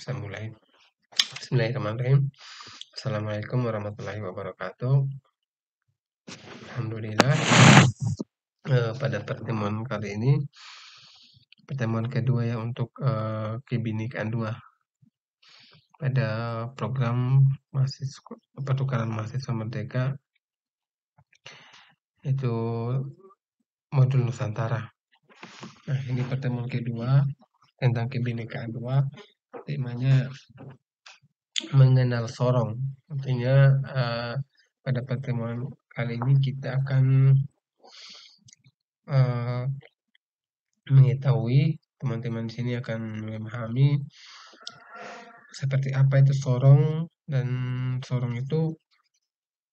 Bisa mulai. Bismillahirrahmanirrahim. Assalamualaikum warahmatullahi wabarakatuh. Alhamdulillah. Pada pertemuan kali ini, pertemuan kedua ya untuk Kebinekaan 2 pada program mahasiswa pertukaran mahasiswa merdeka itu modul Nusantara. Nah, ini pertemuan kedua tentang Kebinekaan 2. Temanya mengenal sorong. Artinya pada pertemuan kali ini kita akan mengetahui, teman-teman di sini akan memahami seperti apa itu sorong, dan sorong itu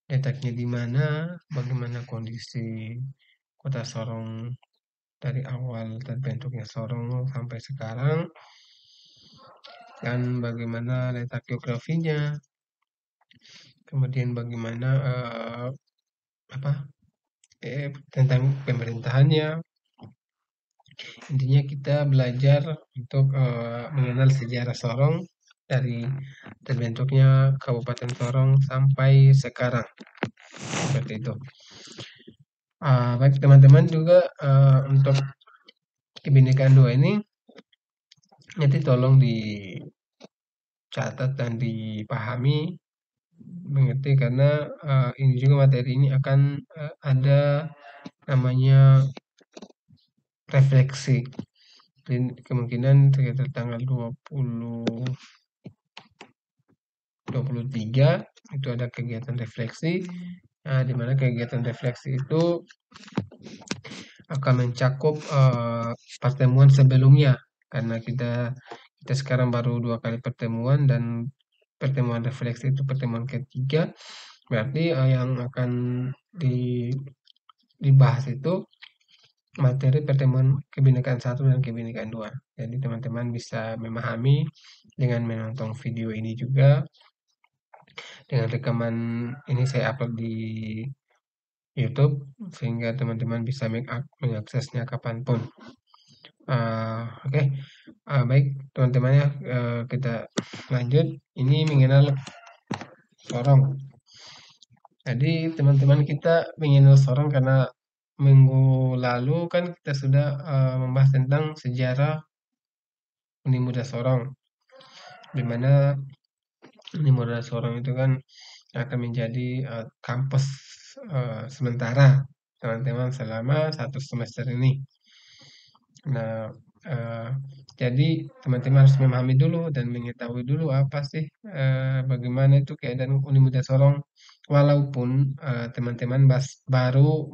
letaknya di mana, bagaimana kondisi kota Sorong dari awal terbentuknya Sorong sampai sekarang, dan bagaimana letak geografinya, kemudian bagaimana tentang pemerintahannya. Intinya kita belajar untuk mengenal sejarah Sorong dari terbentuknya Kabupaten Sorong sampai sekarang, seperti itu. Baik teman-teman juga untuk Kebinekaan 2 ini nanti tolong dicatat dan dipahami, mengerti, karena ini juga materi ini akan ada namanya refleksi. Dan kemungkinan sekitar tanggal 23 itu ada kegiatan refleksi. Nah, di mana kegiatan refleksi itu akan mencakup pertemuan sebelumnya, karena kita sekarang baru 2 kali pertemuan, dan pertemuan refleksi itu pertemuan ketiga. Berarti yang akan dibahas itu materi pertemuan Kebinekaan 1 dan Kebinekaan 2. Jadi teman-teman bisa memahami dengan menonton video ini juga. Dengan rekaman ini saya upload di YouTube, sehingga teman-teman bisa mengaksesnya kapanpun. Oke. Baik teman-teman ya, kita lanjut. Ini mengenal sorong. Jadi teman-teman kita mengenal sorong karena minggu lalu kan kita sudah membahas tentang sejarah Uni Muda Sorong, di mana Uni Muda Sorong itu kan akan menjadi kampus sementara teman-teman selama 1 semester ini. Nah, jadi teman-teman harus memahami dulu dan mengetahui dulu apa sih, bagaimana itu keadaan Uni Muda Sorong, walaupun teman-teman baru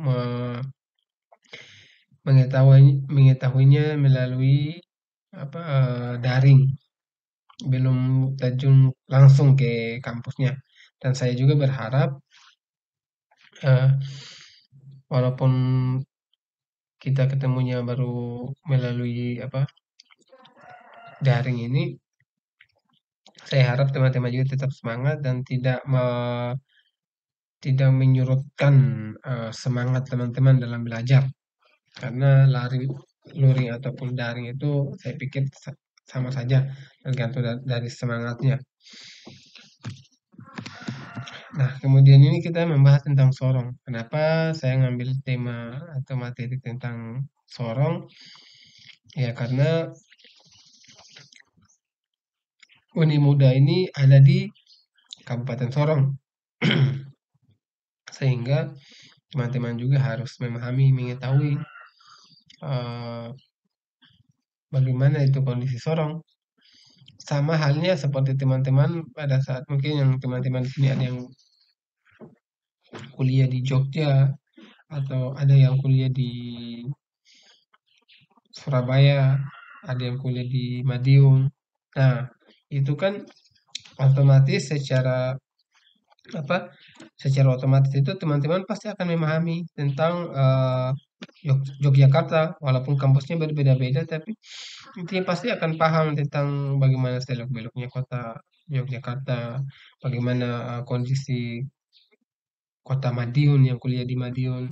mengetahuinya melalui daring, belum terjun langsung ke kampusnya. Dan saya juga berharap walaupun kita ketemunya baru melalui daring ini, saya harap teman-teman juga tetap semangat dan tidak menyurutkan semangat teman-teman dalam belajar, karena luring ataupun daring itu saya pikir sama saja, tergantung dari semangatnya. Nah, kemudian ini kita membahas tentang sorong. Kenapa saya ngambil tema atau materi tentang sorong? Ya, karena Uni Muda ini ada di Kabupaten Sorong. Sehingga teman-teman juga harus memahami, mengetahui bagaimana itu kondisi Sorong. Sama halnya seperti teman-teman pada saat mungkin yang teman-teman di sini ada yang kuliah di Jogja, atau ada yang kuliah di Surabaya, ada yang kuliah di Madiun. Nah, itu kan otomatis secara otomatis itu teman-teman pasti akan memahami tentang Yogyakarta, walaupun kampusnya berbeda-beda, tapi intinya pasti akan paham tentang bagaimana selok-beloknya kota Yogyakarta, bagaimana kondisi kota Madiun, yang kuliah di Madiun.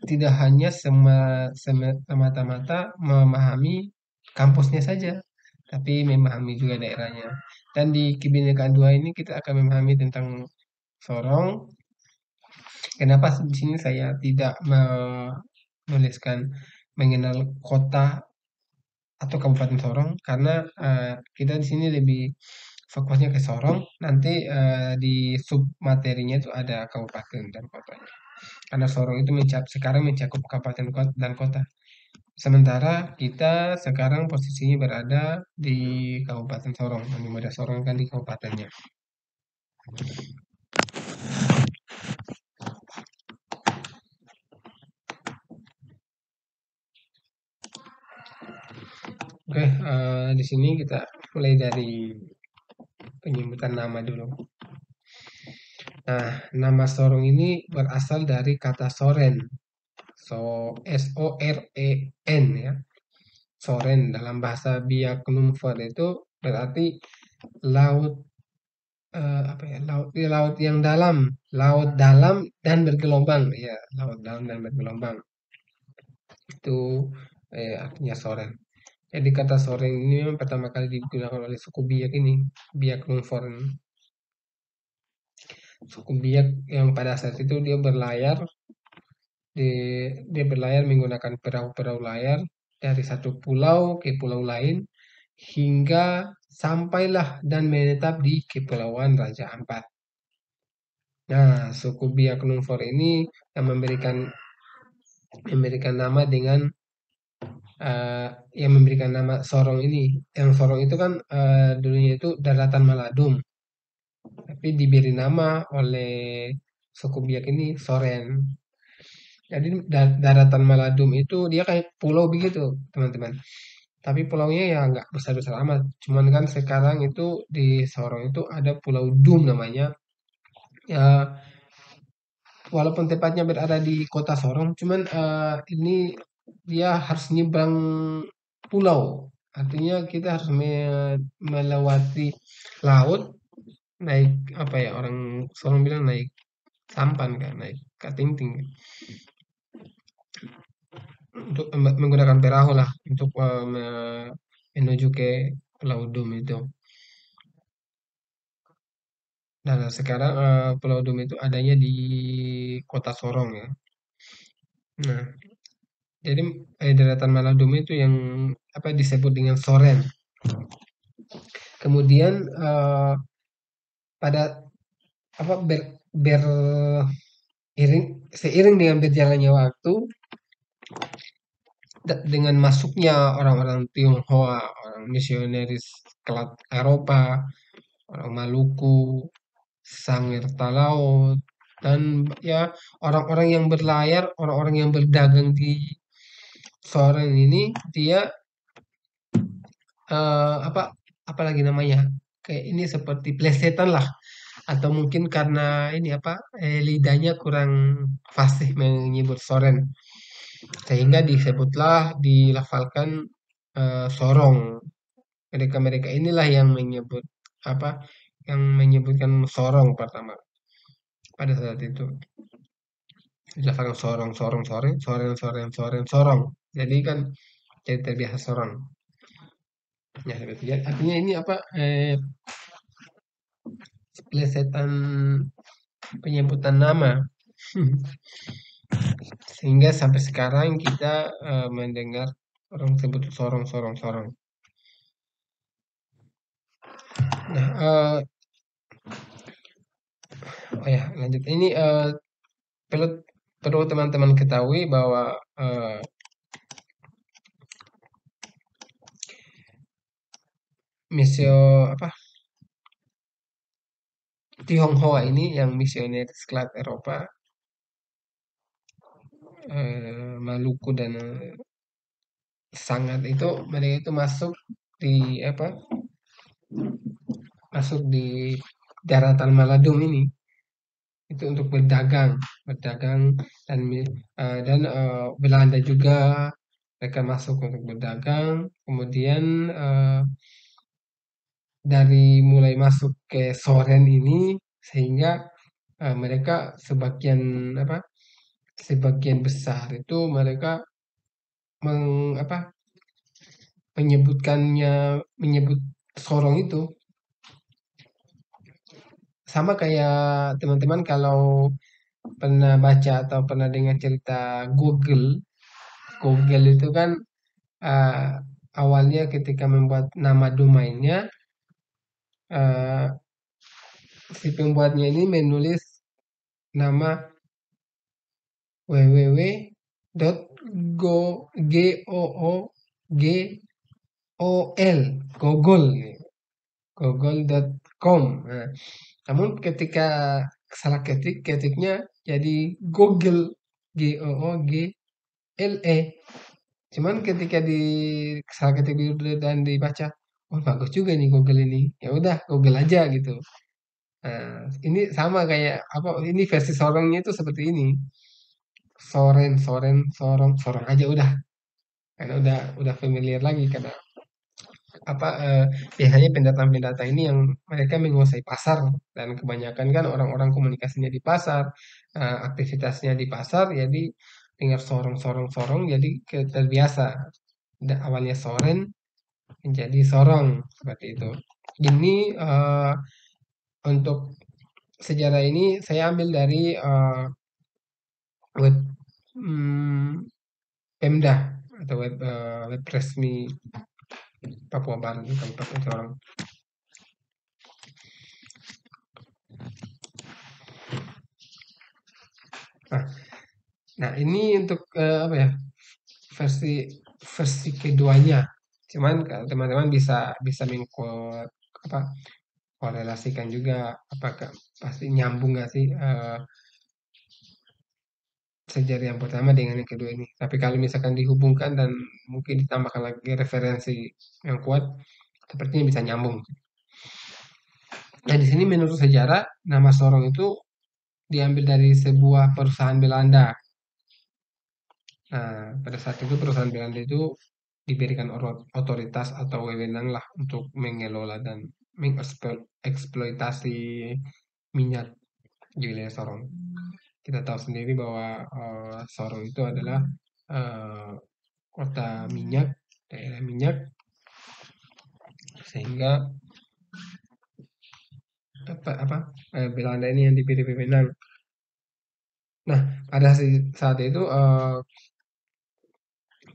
Tidak hanya semata-mata memahami kampusnya saja, tapi memahami juga daerahnya. Dan di Kebinekaan 2 ini kita akan memahami tentang Sorong. Kenapa di sini saya tidak menuliskan mengenal kota atau Kabupaten Sorong? Karena kita di sini lebih fokusnya ke Sorong. Nanti di sub materinya itu ada kabupaten dan kotanya. Karena Sorong itu sekarang mencakup kabupaten dan kota. Sementara kita sekarang posisinya berada di Kabupaten Sorong. Di Muara Sorong kan di kabupatennya. Oke, di sini kita mulai dari penyebutan nama dulu. Nah, nama Sorong ini berasal dari kata Soren. Soren ya. Soren dalam bahasa Biak Numfor itu berarti laut apa ya? Laut yang dalam, laut dalam dan bergelombang. Ya, laut dalam dan bergelombang. Itu artinya Soren. Jadi kata Soren ini memang pertama kali digunakan oleh suku Biak ini, Biak Numfor. Suku Biak yang pada saat itu dia berlayar menggunakan perahu-perahu layar dari satu pulau ke pulau lain hingga sampailah dan menetap di Kepulauan Raja Ampat. Nah, suku Biak Numfor ini yang memberikan nama dengan eh, yang memberikan nama Sorong ini. Yang Sorong itu kan dulunya itu Daratan Maladum, tapi diberi nama oleh suku Biak ini Soren. Jadi daratan Maladum itu dia kayak pulau begitu, teman-teman. Tapi pulaunya ya nggak besar-besar amat. Cuman kan sekarang itu di Sorong itu ada Pulau Dum namanya. Ya, walaupun tepatnya berada di kota Sorong, cuman ini dia harus nyebrang pulau. Artinya kita harus melewati laut, naik apa ya orang Sorong bilang naik sampan kan, naik katingting kan. Untuk menggunakan perahu lah untuk menuju ke Pulau Dum itu. Nah, sekarang Pulau Dum itu adanya di Kota Sorong ya. Nah, jadi daratan Maladum itu yang apa disebut dengan Soren. Kemudian pada apa seiring dengan berjalannya waktu dengan masuknya orang-orang Tionghoa, orang misionaris kelat Eropa, orang Maluku, Sangir Laut, dan ya orang-orang yang berlayar, orang-orang yang berdagang di Soren ini dia apa apalagi namanya kayak ini seperti plesetan lah atau mungkin karena ini apa lidahnya kurang fasih menyebut Soren sehingga disebutlah dilafalkan Sorong. Mereka-mereka inilah yang menyebut apa yang menyebutkan Sorong pertama pada saat itu. Dilafalkan sorong, sorong, soreng, soren, soren, soren, sorong. Jadi kan jadi terbiasa sorong. Ya, seperti itu. Artinya ini apa? Plesetan penyebutan nama. Sehingga sampai sekarang kita mendengar orang sebut sorong, sorong, sorong. Nah, oh ya lanjut. Ini perlu perlu teman-teman ketahui bahwa misio apa Tionghoa ini yang misioner sekelas Eropa, Maluku dan Sangat itu mereka itu masuk di apa masuk di daratan Maladum ini itu untuk berdagang dan Belanda juga mereka masuk untuk berdagang kemudian dari mulai masuk ke Soren ini sehingga mereka sebagian besar itu mereka meng, apa menyebut Sorong itu sama kayak teman-teman kalau pernah baca atau pernah dengar cerita Google. Google itu kan eh, awalnya ketika membuat nama domainnya, eh, si pembuatnya ini menulis nama www.googol google.com. Nah, namun ketika salah ketiknya jadi Google, Google. Cuman ketika salah ketik dan dibaca, oh bagus juga nih Google ini. Ya udah Google aja gitu. Nah, ini sama kayak apa? Ini versi sorongnya itu seperti ini. Sorong aja udah. Karena udah familiar lagi karena apa biasanya pendatang-pendatang ini yang mereka menguasai pasar dan kebanyakan kan orang-orang komunikasinya di pasar, aktivitasnya di pasar, jadi dengar sorong jadi terbiasa. Awalnya soren menjadi sorong seperti itu. Ini untuk sejarah ini saya ambil dari web Pemda atau web resmi Papua Barat Kabupaten Sorong. Nah, nah ini untuk apa ya versi versi keduanya. Cuman kalau teman-teman bisa bisa apa korelasikan juga apakah pasti nyambung nggak sih sejarah yang pertama dengan yang kedua ini. Tapi kalau misalkan dihubungkan dan mungkin ditambahkan lagi referensi yang kuat, sepertinya bisa nyambung. Nah, di sini menurut sejarah, nama Sorong itu diambil dari sebuah perusahaan Belanda. Nah, pada saat itu perusahaan Belanda itu diberikan otoritas atau wewenang lah untuk mengelola dan mengeksploitasi minyak di wilayah Sorong. Kita tahu sendiri bahwa Sorong itu adalah eh, kota minyak, daerah minyak, sehingga apa Belanda ini yang dipilih pemenang. Nah, pada saat itu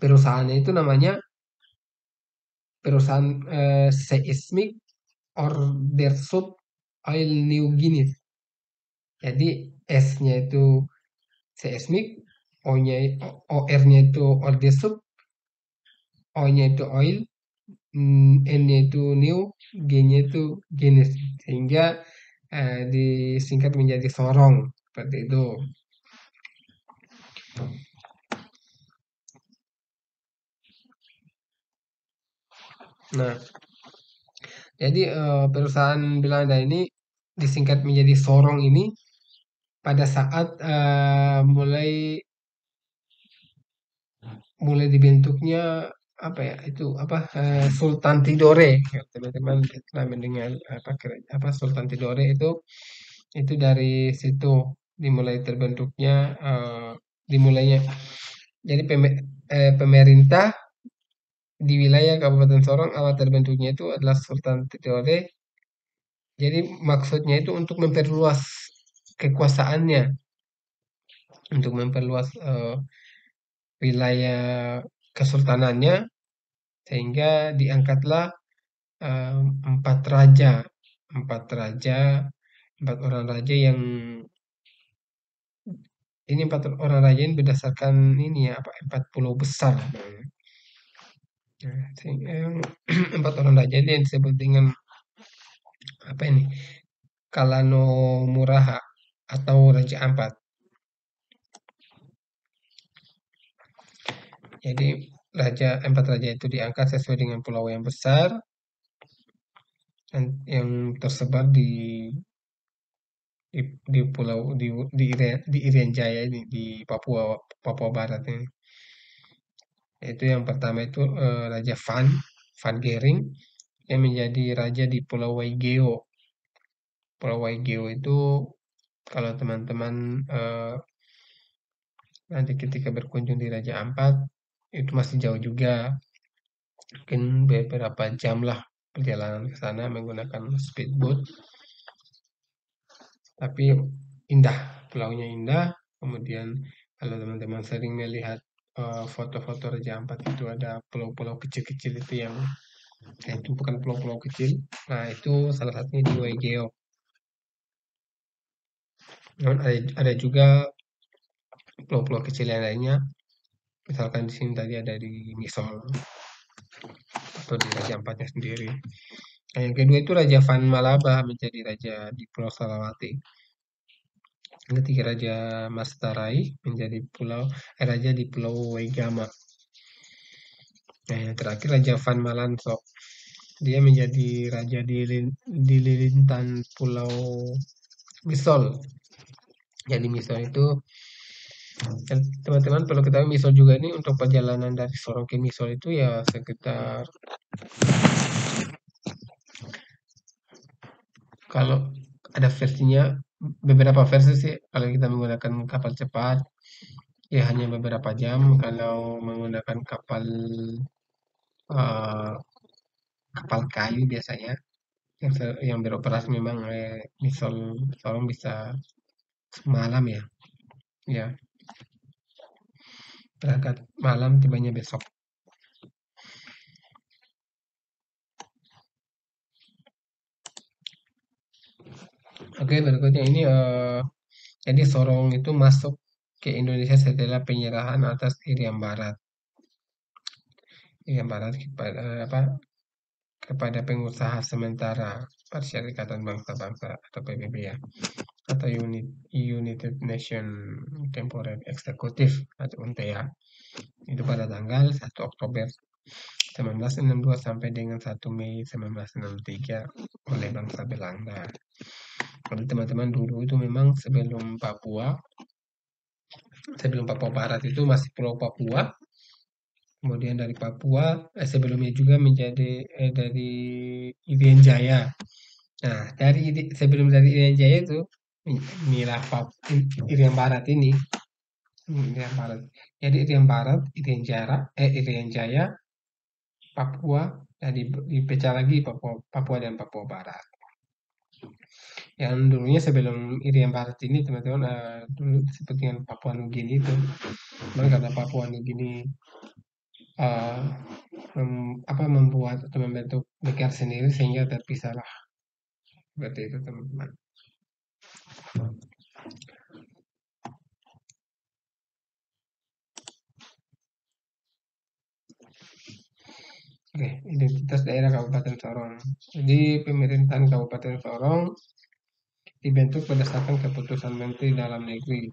perusahaannya itu namanya perusahaan Seismic Ordersud Oil New Guinea. Jadi S-nya itu seismic, OR-nya itu Ordersud, O-nya itu oil, N-nya itu new, G-nya itu Guinness. Sehingga disingkat menjadi Sorong seperti itu. Nah, jadi perusahaan Belanda ini disingkat menjadi Sorong ini pada saat mulai mulai dibentuknya apa ya itu apa Sultan Tidore. Ya, teman-teman pernah mendengar apa Sultan Tidore itu dari situ dimulai terbentuknya dimulainya. Jadi pemerintah di wilayah Kabupaten Sorong awal terbentuknya itu adalah Sultan Tidore. Jadi maksudnya itu untuk memperluas kekuasaannya, untuk memperluas wilayah kesultanannya, sehingga diangkatlah eh, empat raja, empat raja, empat orang raja yang ini empat orang raja ini berdasarkan ini ya apa empat pulau besar. Nah, empat orang raja ini yang disebut dengan apa ini Kalano Muraha atau Raja Ampat. Jadi empat raja itu diangkat sesuai dengan pulau yang besar yang tersebar di pulau di Irian Jaya ini di Papua Barat ini. Itu yang pertama itu Raja Van Gering yang menjadi raja di Pulau Waigeo. Pulau Waigeo itu kalau teman-teman nanti ketika berkunjung di Raja Ampat itu masih jauh juga. mungkin beberapa jam lah perjalanan ke sana menggunakan speedboat, tapi indah, pulaunya indah. Kemudian kalau teman-teman sering melihat foto-foto Raja Ampat itu ada pulau-pulau kecil-kecil itu yang itu bukan pulau-pulau kecil. Nah, itu salah satunya di Waigeo. Namun ada juga pulau-pulau kecil yang lainnya. Misalkan di sini tadi ada di Misol atau di Raja Ampatnya sendiri. Nah, yang kedua itu Raja Van Malaba menjadi raja di Pulau Salawati. Yang ketiga Raja Mastarai menjadi raja di Pulau Waigama. Nah, yang terakhir Raja Van Malanso. Dia menjadi raja di Lilintan Pulau Misol. Jadi Misol itu teman-teman perlu ketahui Misol juga ini untuk perjalanan dari Sorong ke Misol itu ya sekitar, kalau ada versinya, beberapa versi sih, kalau kita menggunakan kapal cepat ya hanya beberapa jam, kalau menggunakan eh, kapal kayu biasanya yang beroperasi memang misal Sorong bisa semalam ya, ya berangkat malam tibanya besok. Oke, berikutnya ini jadi Sorong itu masuk ke Indonesia setelah penyerahan atas Irian Barat. Irian Barat kepada pengusaha sementara Perserikatan Bangsa-Bangsa atau PBB ya, atau United Nation Temporary Executive atau UNTEA, itu pada tanggal 1 Oktober 1962 sampai dengan 1 Mei 1963 oleh bangsa Belanda. Jadi teman-teman dulu itu memang sebelum Papua Barat itu masih Pulau Papua. Kemudian dari Papua, sebelumnya juga menjadi dari Irian Jaya. Nah, sebelum dari Irian Jaya itu, inilah Irian Barat ini, Irian Barat. Jadi Irian Barat, Irian Jaya, Papua, dan dipecah lagi Papua dan Papua Barat. Yang dulunya sebelum Irian Barat ini teman-teman, dulu seperti yang Papua Nugini itu, karena Papua Nugini eh, membuat atau membentuk negara sendiri sehingga terpisahlah, berarti itu teman-teman. Oke, identitas daerah Kabupaten Sorong. Jadi pemerintahan Kabupaten Sorong dibentuk berdasarkan keputusan Menteri Dalam Negeri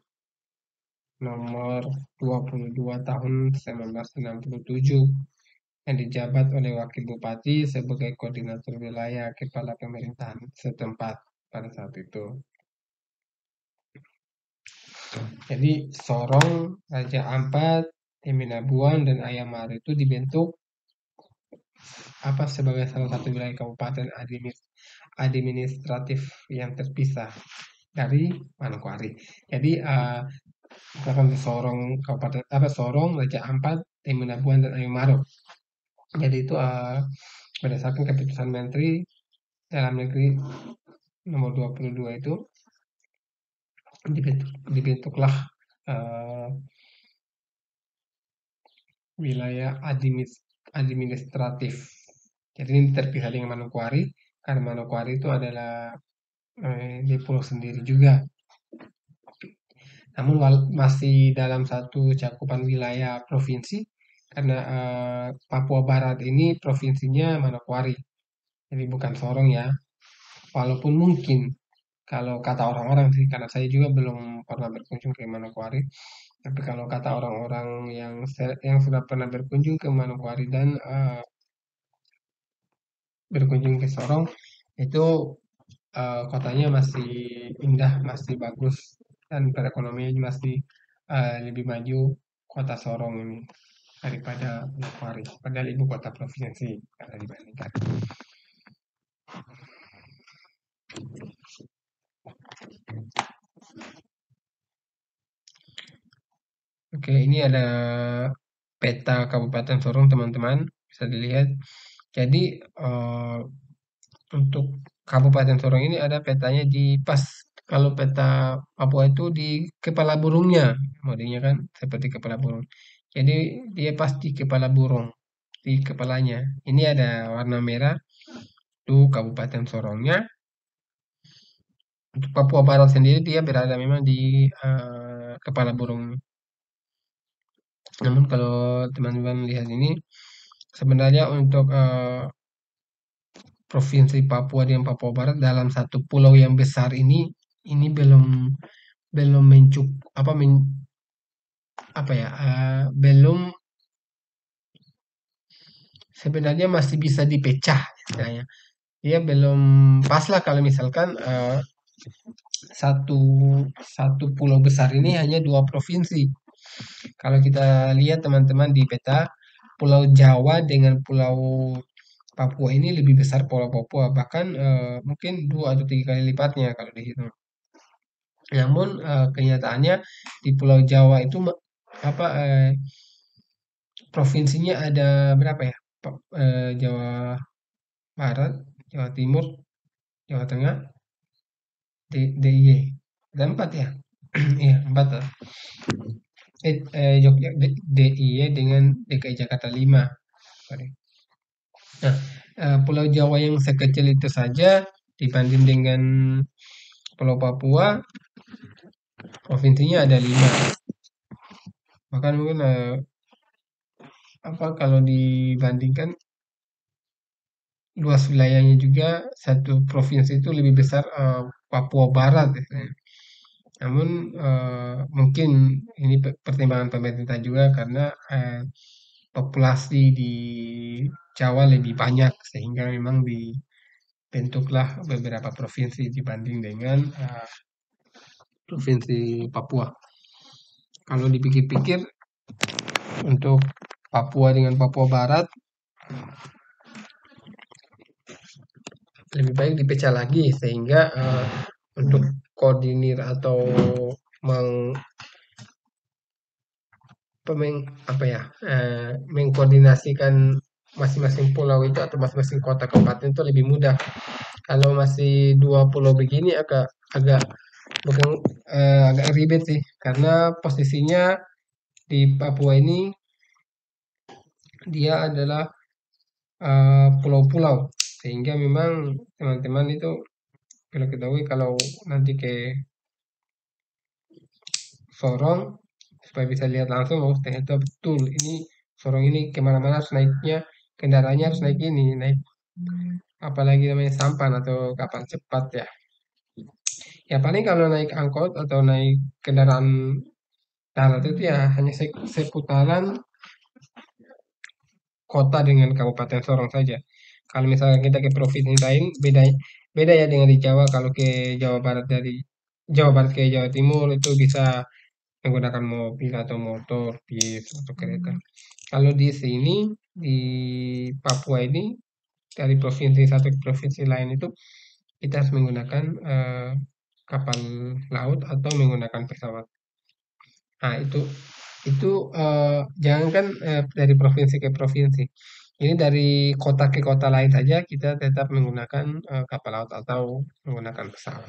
nomor 22 tahun 1967 yang dijabat oleh Wakil Bupati sebagai koordinator wilayah kepala pemerintahan setempat pada saat itu. Jadi Sorong, Raja Ampat, Teminabuan, dan Ayamar itu dibentuk sebagai salah satu wilayah kabupaten administratif yang terpisah dari Manokwari. Jadi misalkan Sorong Kabupaten Sorong, Raja Ampat, Teminabuan, dan Ayamar. Jadi itu berdasarkan keputusan Menteri Dalam Negeri nomor 22 itu dibentuklah uh, wilayah administratif. Jadi ini terpisah dengan Manokwari karena Manokwari itu adalah di pulau sendiri juga. Namun masih dalam satu cakupan wilayah provinsi karena Papua Barat ini provinsinya Manokwari. Jadi bukan Sorong ya. Walaupun mungkin kalau kata orang-orang sih, karena saya juga belum pernah berkunjung ke Manokwari, tapi kalau kata orang-orang yang sudah pernah berkunjung ke Manokwari dan berkunjung ke Sorong, itu kotanya masih indah, masih bagus, dan perekonomiannya masih lebih maju kota Sorong ini daripada Manokwari, padahal ibu kota provinsi kalau dibandingkan. Oke, ini ada peta Kabupaten Sorong teman-teman. bisa dilihat. Jadi untuk Kabupaten Sorong ini ada petanya di pas kalau peta Papua itu di kepala burungnya, modelnya kan seperti kepala burung. Jadi dia pas di kepala burung, di kepalanya. Ini ada warna merah, itu Kabupaten Sorongnya. Untuk Papua Barat sendiri dia berada memang di kepala burung. Namun kalau teman-teman lihat ini, sebenarnya untuk Provinsi Papua dan Papua Barat dalam satu pulau yang besar ini belum belum mencup apa apa ya belum sebenarnya masih bisa dipecah istilahnya. Dia belum pas lah kalau misalkan satu satu pulau besar ini hanya dua provinsi. Kalau kita lihat teman-teman di peta, Pulau Jawa dengan Pulau Papua ini lebih besar Pulau Papua, bahkan mungkin dua atau tiga kali lipatnya kalau dihitung. Namun kenyataannya di Pulau Jawa itu apa provinsinya ada berapa ya? Jawa Barat, Jawa Timur, Jawa Tengah, DIY. Ada empat ya? Iya, empat. Jogja DIY dengan DKI Jakarta 5. Sorry. Nah, Pulau Jawa yang sekecil itu saja dibanding dengan Pulau Papua, provinsinya ada 5. Bahkan mungkin apa kalau dibandingkan luas wilayahnya juga satu provinsi itu lebih besar Papua Barat ya. Namun mungkin ini pertimbangan pemerintah juga karena populasi di Jawa lebih banyak sehingga memang dibentuklah beberapa provinsi dibanding dengan provinsi Papua. Kalau dipikir-pikir untuk Papua dengan Papua Barat lebih baik dipecah lagi sehingga untuk koordinir atau meng, apa ya mengkoordinasikan masing-masing pulau itu atau masing-masing kota kabupaten itu lebih mudah. Kalau masih dua pulau begini agak agak bukan agak ribet sih karena posisinya di Papua ini dia adalah pulau-pulau sehingga memang teman-teman itu perlu ketahui kalau nanti ke Sorong supaya bisa lihat langsung oh ternyata betul ini Sorong ini kemana-mana harus naiknya kendaraannya harus naik ini naik apalagi namanya sampan atau kapal cepat ya. Ya paling kalau naik angkot atau naik kendaraan darat itu ya hanya seputaran kota dengan Kabupaten Sorong saja. Kalau misalnya kita ke provinsi lain, beda beda ya dengan di Jawa. Kalau ke Jawa Barat dari Jawa Barat ke Jawa Timur itu bisa menggunakan mobil atau motor, bis atau kereta. Kalau di sini di Papua ini dari provinsi satu ke provinsi lain itu kita harus menggunakan kapal laut atau menggunakan pesawat. Nah, itu jangankan dari provinsi ke provinsi. Ini dari kota ke kota lain saja kita tetap menggunakan kapal laut atau menggunakan pesawat.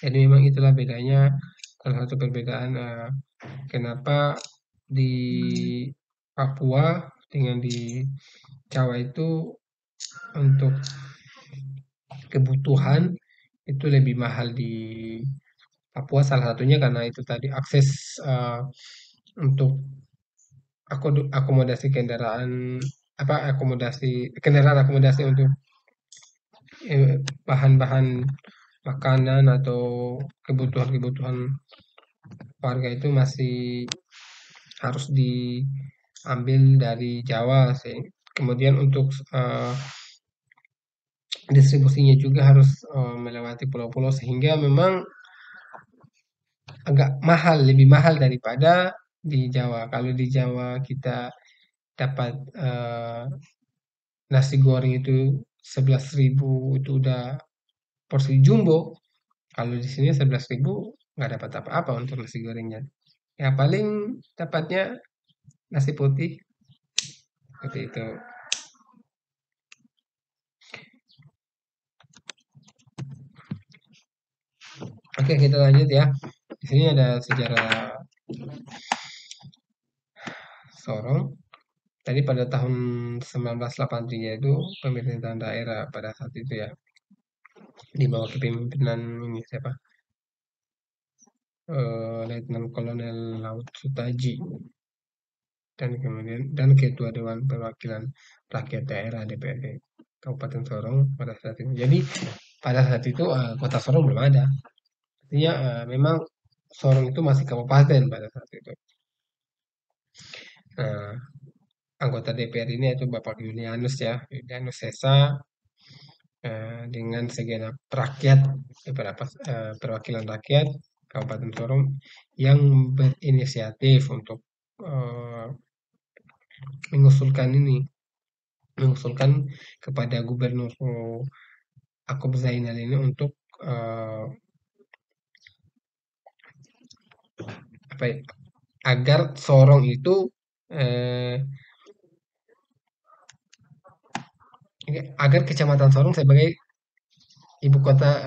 Jadi memang itulah bedanya salah satu perbedaan kenapa di Papua dengan di Jawa itu untuk kebutuhan itu lebih mahal di Papua salah satunya karena itu tadi akses untuk akomodasi kendaraan apa akomodasi untuk bahan-bahan makanan atau kebutuhan-kebutuhan warga itu masih harus diambil dari Jawa sih. Kemudian untuk distribusinya juga harus melewati pulau-pulau sehingga memang agak mahal, lebih mahal daripada di Jawa. Kalau di Jawa kita dapat nasi goreng itu 11.000 itu udah porsi jumbo. Kalau di sini 11.000 nggak dapat apa-apa untuk nasi gorengnya. Ya paling dapatnya nasi putih seperti itu. Oke, kita lanjut ya. Di sini ada sejarah Sorong. Tadi pada tahun 1983 itu pemerintahan daerah pada saat itu ya, di bawah kepemimpinan ini siapa? Letnan Kolonel Laut Sutaji, dan kemudian Ketua Dewan Perwakilan Rakyat Daerah DPRD Kabupaten Sorong pada saat itu. Jadi pada saat itu kota Sorong belum ada. Artinya memang Sorong itu masih kabupaten pada saat itu. Nah, anggota DPR ini yaitu Bapak Yulianus ya, Yulianus Sesa, dengan segenap rakyat, beberapa perwakilan rakyat Kabupaten Sorong yang berinisiatif untuk mengusulkan kepada Gubernur Akop Zainal ini untuk agar Sorong itu agar Kecamatan Sorong sebagai ibu kota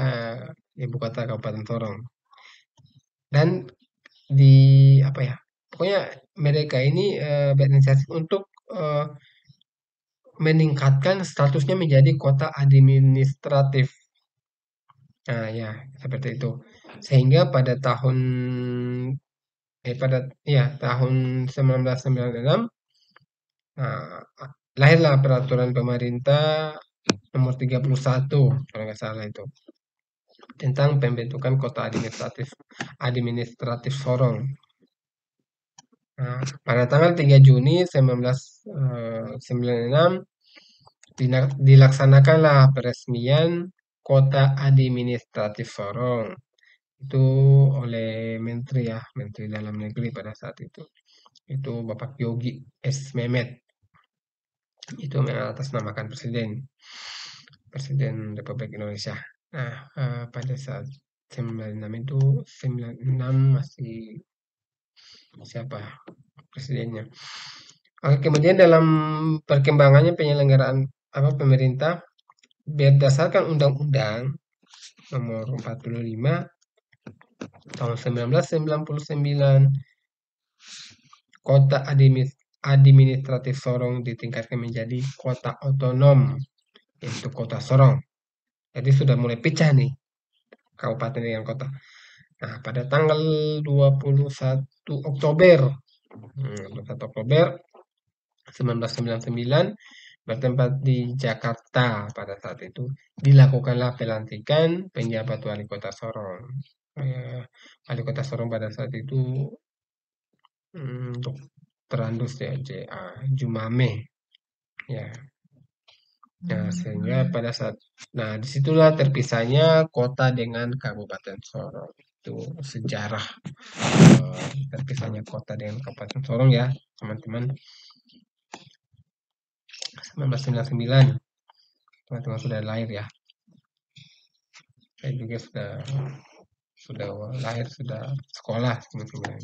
Kabupaten Sorong. Dan pokoknya mereka ini berinisiatif untuk meningkatkan statusnya menjadi kota administratif. Nah, ya, seperti itu. Sehingga pada tahun 1996 lahirlah peraturan pemerintah nomor 31 kalau nggak salah itu, tentang pembentukan kota administratif Sorong. Nah, pada tanggal 3 Juni 1996 dilaksanakanlah peresmian kota administratif Sorong itu oleh Menteri Dalam Negeri pada saat itu Bapak Yogi S. Mehmet. Itu mengatasnamakan Presiden Republik Indonesia. Nah, pada saat 96 masih siapa presidennya. Oke, kemudian dalam perkembangannya penyelenggaraan pemerintah berdasarkan Undang-Undang Nomor 45 tahun 1999, kota administratif Sorong ditingkatkan menjadi kota otonom, yaitu kota Sorong. Jadi sudah mulai pecah nih kabupaten dengan kota. Nah, pada tanggal 21 Oktober 1999 bertempat di Jakarta pada saat itu dilakukanlah pelantikan penjabat wali kota Sorong. Wali kota Sorong pada saat itu Dr. Andus ya, J.A. Jumame ya. Nah, sehingga pada saat disitulah terpisahnya kota dengan Kabupaten Sorong. Itu sejarah terpisahnya kota dengan Kabupaten Sorong ya, teman-teman. 1999 teman-teman sudah lahir ya. Saya juga sudah lahir, sudah sekolah teman-teman.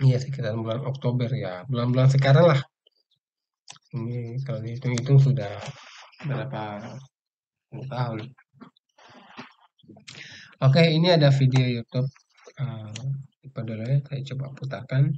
Iya, sekitar bulan Oktober ya, bulan-bulan sekarang lah. Ini kalau dihitung-hitung sudah berapa tahun. Oke, ini ada video YouTube saya coba putarkan.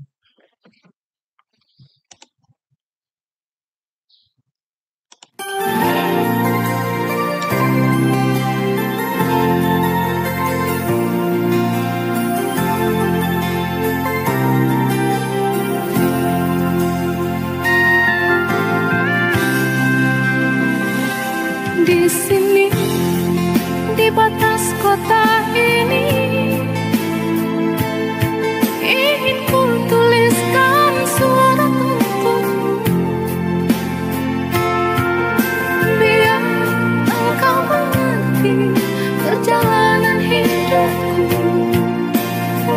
Di sini, di batas kota ini, ingin ku tuliskan suara untukmu, biar engkau mengerti perjalanan hidupku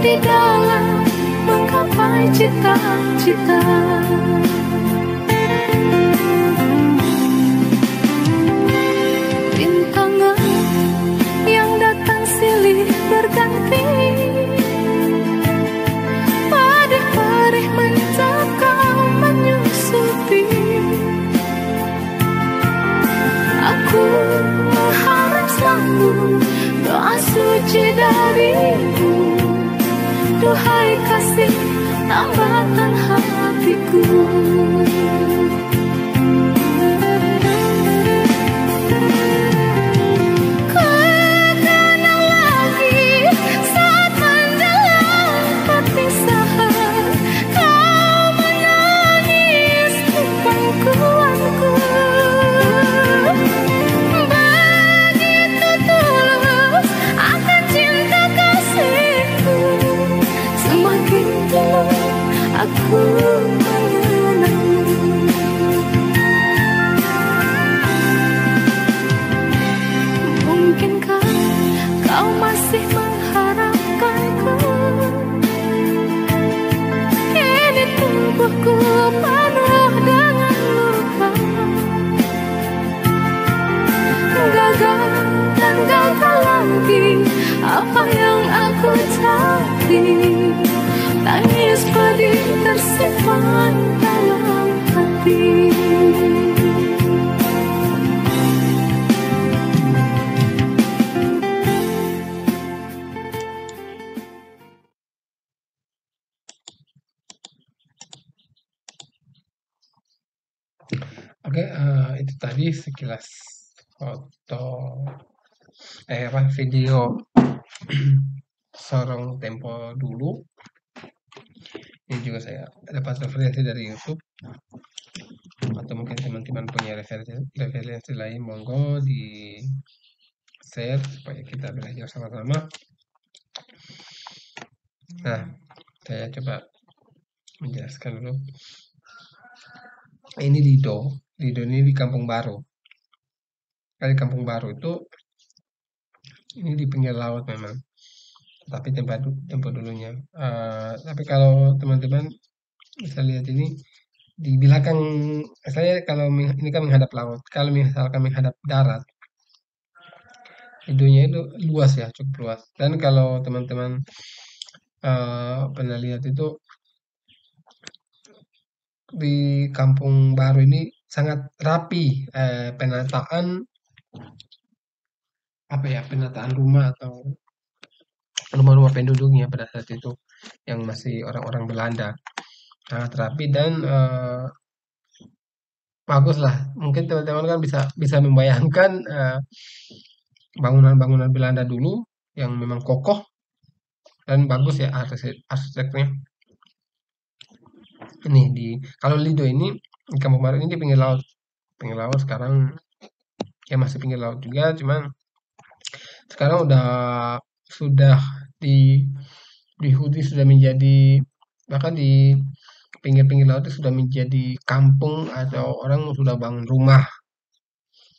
di dalam menggapai cita-cita. Rintangan yang datang silih berganti, hidupku. Aku mengenangmu. Mungkinkah kau masih mengharapkanku? Kini tubuhku penuh dengan luka, gagal dan gagal lagi apa yang aku cari. Tangis pedih tersimpan dalam hati. Oke, itu tadi sekilas foto video Sorong Tempo dulu. Ini juga saya dapat referensi dari YouTube, atau mungkin teman-teman punya referensi lain, monggo di share supaya kita belajar sama-sama. Nah, saya coba menjelaskan dulu. Ini Lido ini di Kampung Baru. Di Kampung Baru itu ini di pinggir laut memang, tapi tempat dulunya. Tapi kalau teman-teman bisa lihat ini di belakang saya, kalau ini kan menghadap laut, kalau misalkan menghadap darat, videonya itu luas ya, cukup luas. Dan kalau teman-teman pernah lihat itu di Kampung Baru ini sangat rapi penataan rumah atau rumah-rumah penduduknya pada saat itu yang masih orang-orang Belanda, sangat rapi dan bagus lah. Mungkin teman-teman kan bisa membayangkan bangunan-bangunan Belanda dulu yang memang kokoh dan bagus ya arsitekturnya. Ini kalau Lido ini di Kampung Baru ini di pinggir laut sekarang ya, masih pinggir laut juga, cuman sekarang sudah dihuni, sudah menjadi, bahkan di pinggir-pinggir laut itu sudah menjadi kampung atau orang sudah bangun rumah.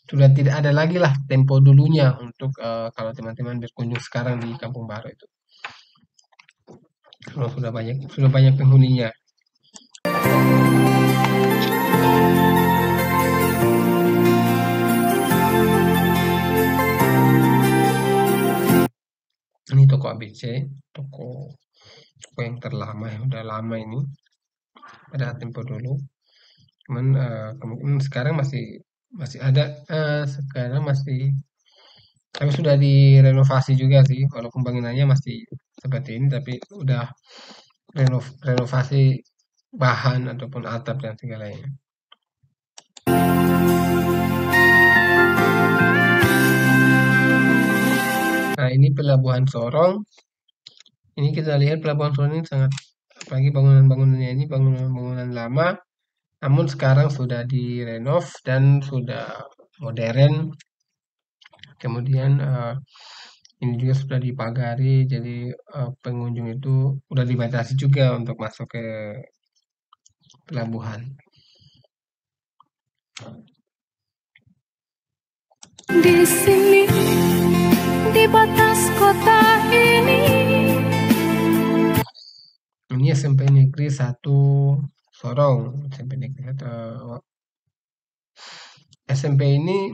Sudah tidak ada lagi lah tempo dulunya untuk kalau teman-teman berkunjung sekarang di Kampung Baru itu. Sudah banyak penghuninya. Ini toko ABC, toko yang terlama, yang udah lama ini pada tempo dulu. Cuman kemungkinan sekarang masih ada, sekarang masih, tapi sudah direnovasi juga sih, walaupun bangunannya masih seperti ini, tapi udah renovasi bahan ataupun atap dan segalanya. Nah, ini Pelabuhan Sorong. Ini kita lihat Pelabuhan Sorong ini sangat, apalagi bangunan-bangunannya ini bangunan-bangunan lama, namun sekarang sudah direnov dan sudah modern. Kemudian ini juga sudah dipagari, jadi pengunjung itu sudah dibatasi juga untuk masuk ke pelabuhan. Di sini, di batas kota ini. Ini SMP Negeri 1 Sorong. SMP Negeri 1. SMP ini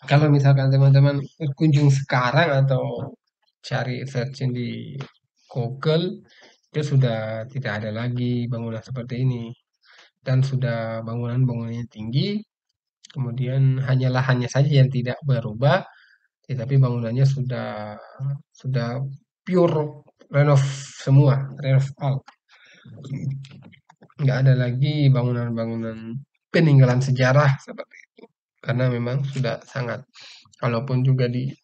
kalau misalkan teman-teman berkunjung sekarang atau cari searching di Google, itu sudah tidak ada lagi bangunan seperti ini. Dan sudah bangunannya tinggi, kemudian hanya saja yang tidak berubah, tetapi bangunannya sudah pure renov semua, renov all. nggak ada lagi bangunan-bangunan peninggalan sejarah seperti itu. Karena memang sudah sangat, kalaupun juga dibiarkan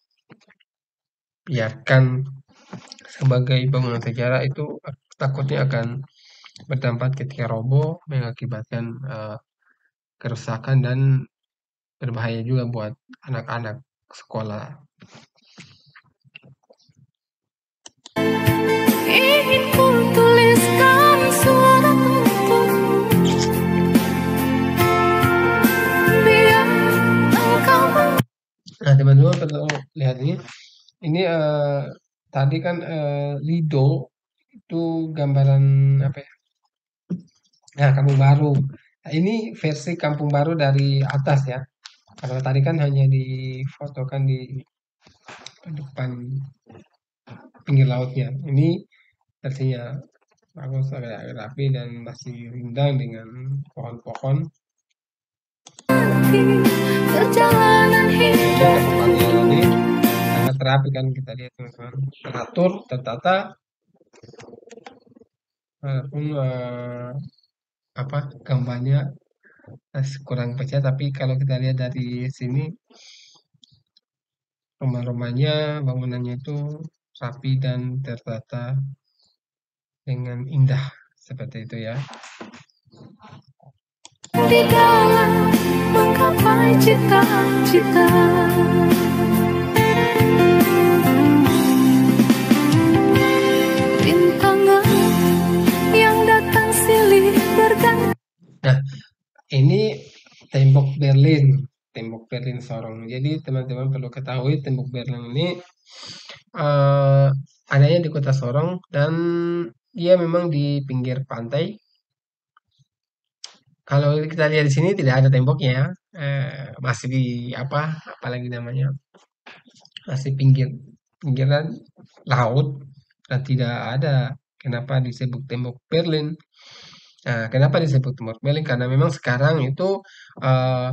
sebagai bangunan sejarah itu takutnya akan berdampak ketika roboh mengakibatkan kerusakan dan berbahaya juga buat anak-anak sekolah. Ingin ku tuliskan surat untukmu, biar engkau. Nah, teman-teman perlu lihat ini. Ini tadi kan Lido itu gambaran apa ya? Nah, Kampung Baru. Nah, ini versi Kampung Baru dari atas ya. Kalau tadi kan hanya difotokan di depan pinggir lautnya. Ini versinya bagus, agak rapi dan masih rindang dengan pohon-pohon. Perjalanan hidup Tempatnya ini sangat rapi kan, kita lihat teman-teman, teratur, tertata, walaupun apa gambarnya kurang pecah, tapi kalau kita lihat dari sini rumah-rumahnya, bangunannya itu rapi dan tertata dengan indah seperti itu ya. di dalam menggapai cita-cita. Rintangan yang datang silih berganti. Nah, ini tembok Berlin Sorong. Jadi teman-teman perlu ketahui tembok Berlin ini adanya di kota Sorong dan dia memang di pinggir pantai. Kalau kita lihat di sini tidak ada temboknya, masih di apa, apalagi namanya, masih pinggiran laut dan tidak ada. Kenapa disebut tembok Berlin? Nah, kenapa disebut tembok Berlin? Karena memang sekarang itu eh,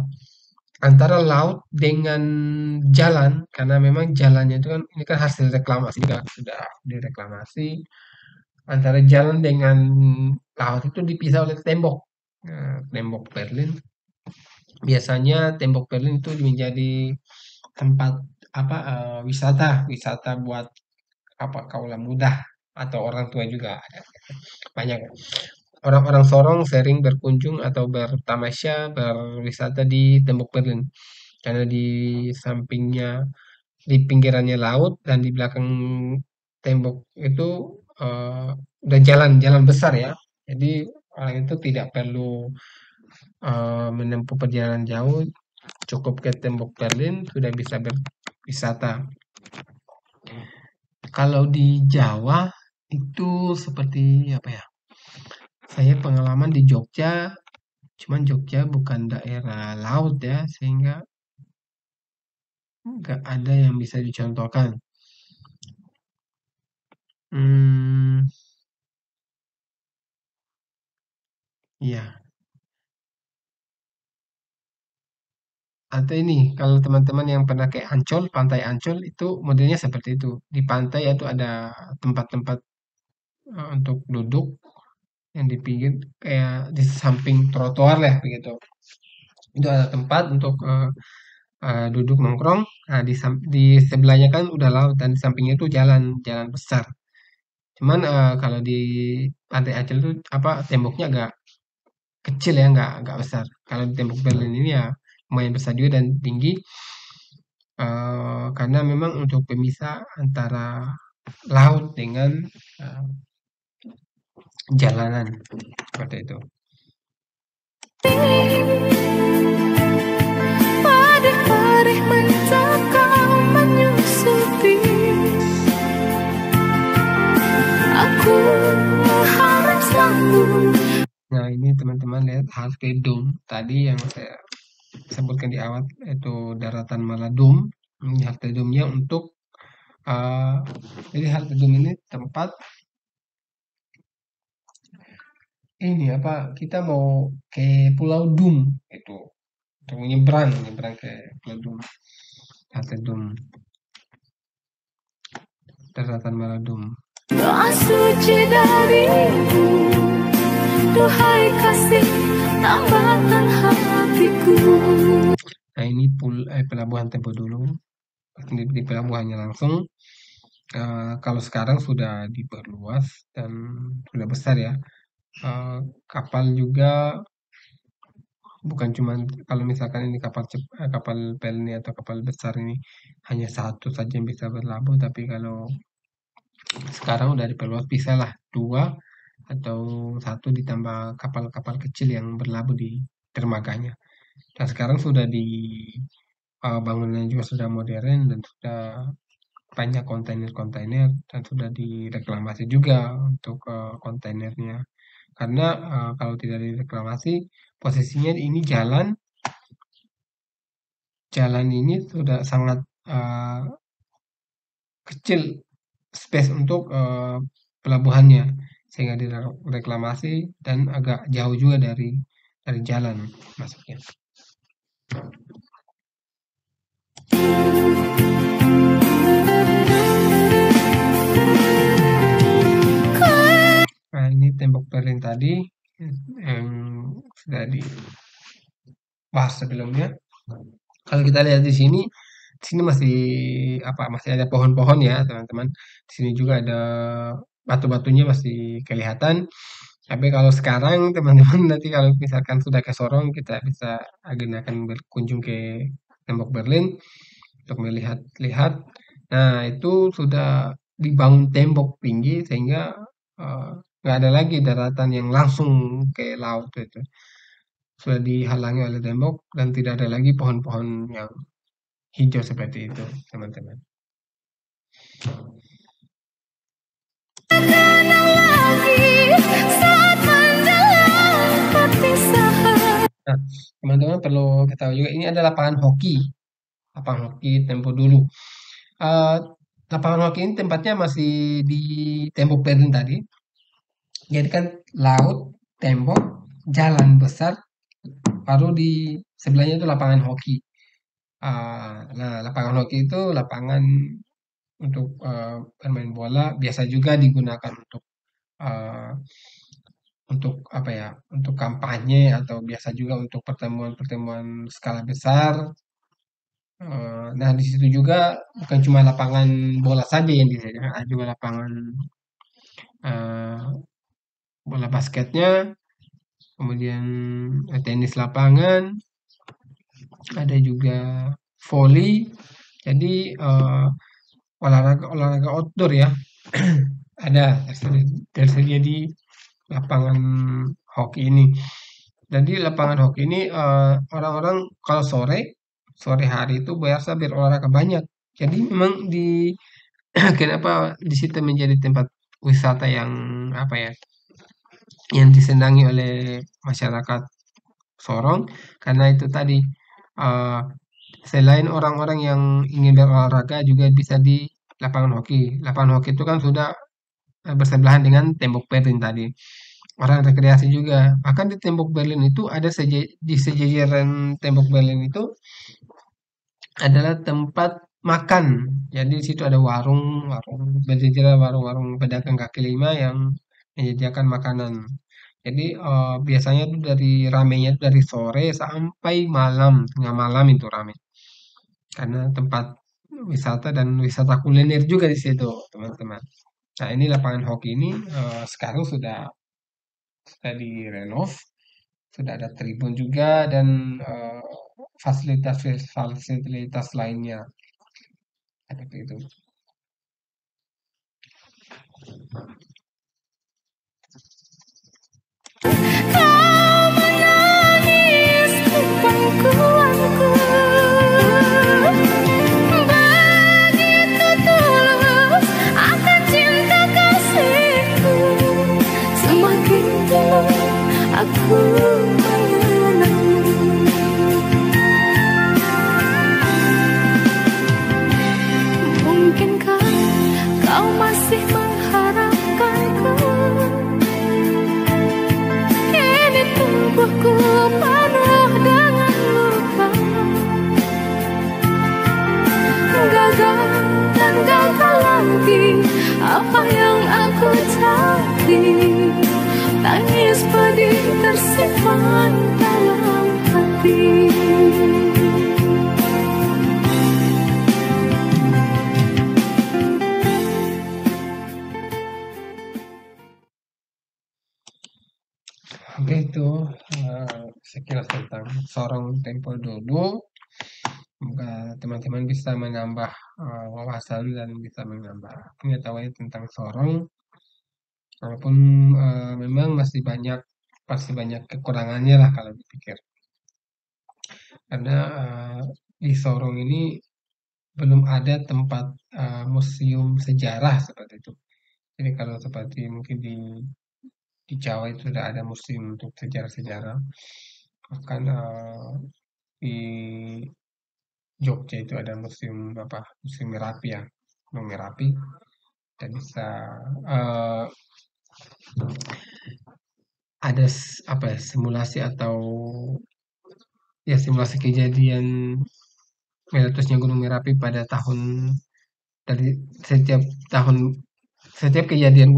antara laut dengan jalan, karena memang jalannya itu kan ini kan hasil reklamasi juga sudah direklamasi, antara jalan dengan laut itu dipisah oleh tembok. Nah, tembok Berlin biasanya tembok Berlin itu menjadi tempat apa wisata wisata buat apa kaula muda atau orang tua juga ada banyak orang-orang Sorong sering berkunjung atau bertamasya berwisata di tembok Berlin karena di sampingnya di pinggirannya laut dan di belakang tembok itu udah jalan-jalan besar ya. Jadi orang itu tidak perlu menempuh perjalanan jauh, cukup ke tembok Berlin sudah bisa berwisata. Kalau di Jawa itu seperti apa ya? Saya pengalaman di Jogja, cuman Jogja bukan daerah laut ya, sehingga nggak ada yang bisa dicontohkan. Hmm, iya. Atau ini, kalau teman-teman yang pernah ke Ancol, Pantai Ancol itu modelnya seperti itu. Di pantai itu ada tempat-tempat untuk duduk yang di pinggir kayak di samping trotoar lah begitu. Itu ada tempat untuk duduk nongkrong. Nah, di sebelahnya kan udah laut dan di sampingnya itu jalan jalan besar. Cuman kalau di Pantai Ancol itu apa temboknya agak kecil ya, nggak besar. Kalau di tembok Berlin ini ya lumayan besar juga dan tinggi. Karena memang untuk pemisah antara laut dengan eh, jalanan seperti itu. Padeh-padeh mencakap menyusupi. Aku harap selalu. Nah, ini teman-teman lihat Halte Dome tadi yang saya sebutkan di awal itu daratan Maladum. Ini Halte Dome-nya untuk jadi Halte Dome ini tempat ini apa kita mau ke Pulau Dum itu untuk menyeberang ke Pulau Dum. Halte Dome daratan Maladum. Doa suci darimu duhai kasih tambatan hatiku. Nah, ini pelabuhan Tempo dulu. Di pelabuhannya langsung. Kalau sekarang sudah diperluas dan sudah besar ya. Kapal juga bukan cuma kalau misalkan ini kapal pelni atau kapal besar ini hanya satu saja yang bisa berlabuh, tapi kalau sekarang udah diperluas bisa lah 2 atau 1 ditambah kapal-kapal kecil yang berlabuh di dermaganya. Dan sekarang sudah bangunannya juga sudah modern dan sudah banyak kontainer-kontainer dan sudah direklamasi juga untuk kontainernya. Karena kalau tidak direklamasi, posisinya ini jalan ini sudah sangat kecil space untuk pelabuhannya, sehingga direklamasi dan agak jauh juga dari jalan masuknya. Nah, ini tembok Berlin tadi yang sudah dibahas sebelumnya. Kalau kita lihat di sini masih masih ada pohon-pohon ya, teman-teman. Di sini juga ada batu-batunya masih kelihatan. Tapi kalau sekarang teman-teman nanti kalau misalkan sudah ke Sorong, kita bisa akan berkunjung ke tembok Berlin untuk melihat-lihat. Nah, itu sudah dibangun tembok tinggi sehingga nggak ada lagi daratan yang langsung ke laut itu. Sudah dihalangi oleh tembok dan tidak ada lagi pohon-pohon yang hijau seperti itu, teman-teman. Nah, teman-teman perlu ketahui juga ini ada lapangan hoki Tempo dulu. Lapangan hoki ini tempatnya masih di tembok Berlin tadi. Jadi kan laut, tembok, jalan besar, baru di sebelahnya itu lapangan hoki. Nah, lapangan hoki itu lapangan untuk bermain bola, biasa juga digunakan untuk untuk kampanye atau biasa juga untuk pertemuan-pertemuan skala besar. Nah, di situ juga bukan cuma lapangan bola saja yang disediakan, ada juga lapangan bola basketnya, kemudian tenis lapangan, ada juga voli. Jadi olahraga outdoor ya ada tersedia di lapangan hoki ini. Jadi lapangan hoki ini orang-orang kalau sore hari itu biasa berolahraga banyak. Jadi memang kenapa di situ menjadi tempat wisata yang yang disenangi oleh masyarakat Sorong, karena itu tadi selain orang-orang yang ingin berolahraga juga bisa di lapangan hoki. Lapangan hoki itu kan sudah bersebelahan dengan tembok Berlin tadi. Orang rekreasi juga. Bahkan di tembok Berlin itu ada di sejajaran tembok Berlin itu adalah tempat makan. Jadi di situ ada warung-warung berjejer, warung-warung pedagang kaki lima yang menyediakan makanan. Jadi biasanya itu ramenya itu dari sore sampai malam, tengah malam itu rame. Karena tempat wisata dan wisata kuliner juga di situ, teman-teman. Nah, ini lapangan hoki ini sekarang sudah direnov, sudah ada tribun juga dan fasilitas lainnya seperti itu. Aku mengenangmu. Mungkinkah kau masih mengharapkanku? Kini tubuhku penuh dengan luka, gagal dan gagal lagi apa yang aku cari. tangis pedih tersimpan dalam hati. Oke, itu sekilas tentang Sorong Tempo Dulu. Semoga teman-teman bisa menambah wawasan dan bisa menambah pengetahuan tentang Sorong. Walaupun memang pasti banyak kekurangannya lah kalau dipikir. Karena di Sorong ini belum ada tempat museum sejarah seperti itu. Jadi kalau seperti mungkin di Jawa itu sudah ada museum untuk sejarah-sejarah. Bahkan di Jogja itu ada museum Merapi ya, Gunung Merapi. Kita bisa eh, ada apa ya, simulasi atau ya simulasi kejadian meletusnya Gunung Merapi pada dari setiap tahun setiap kejadian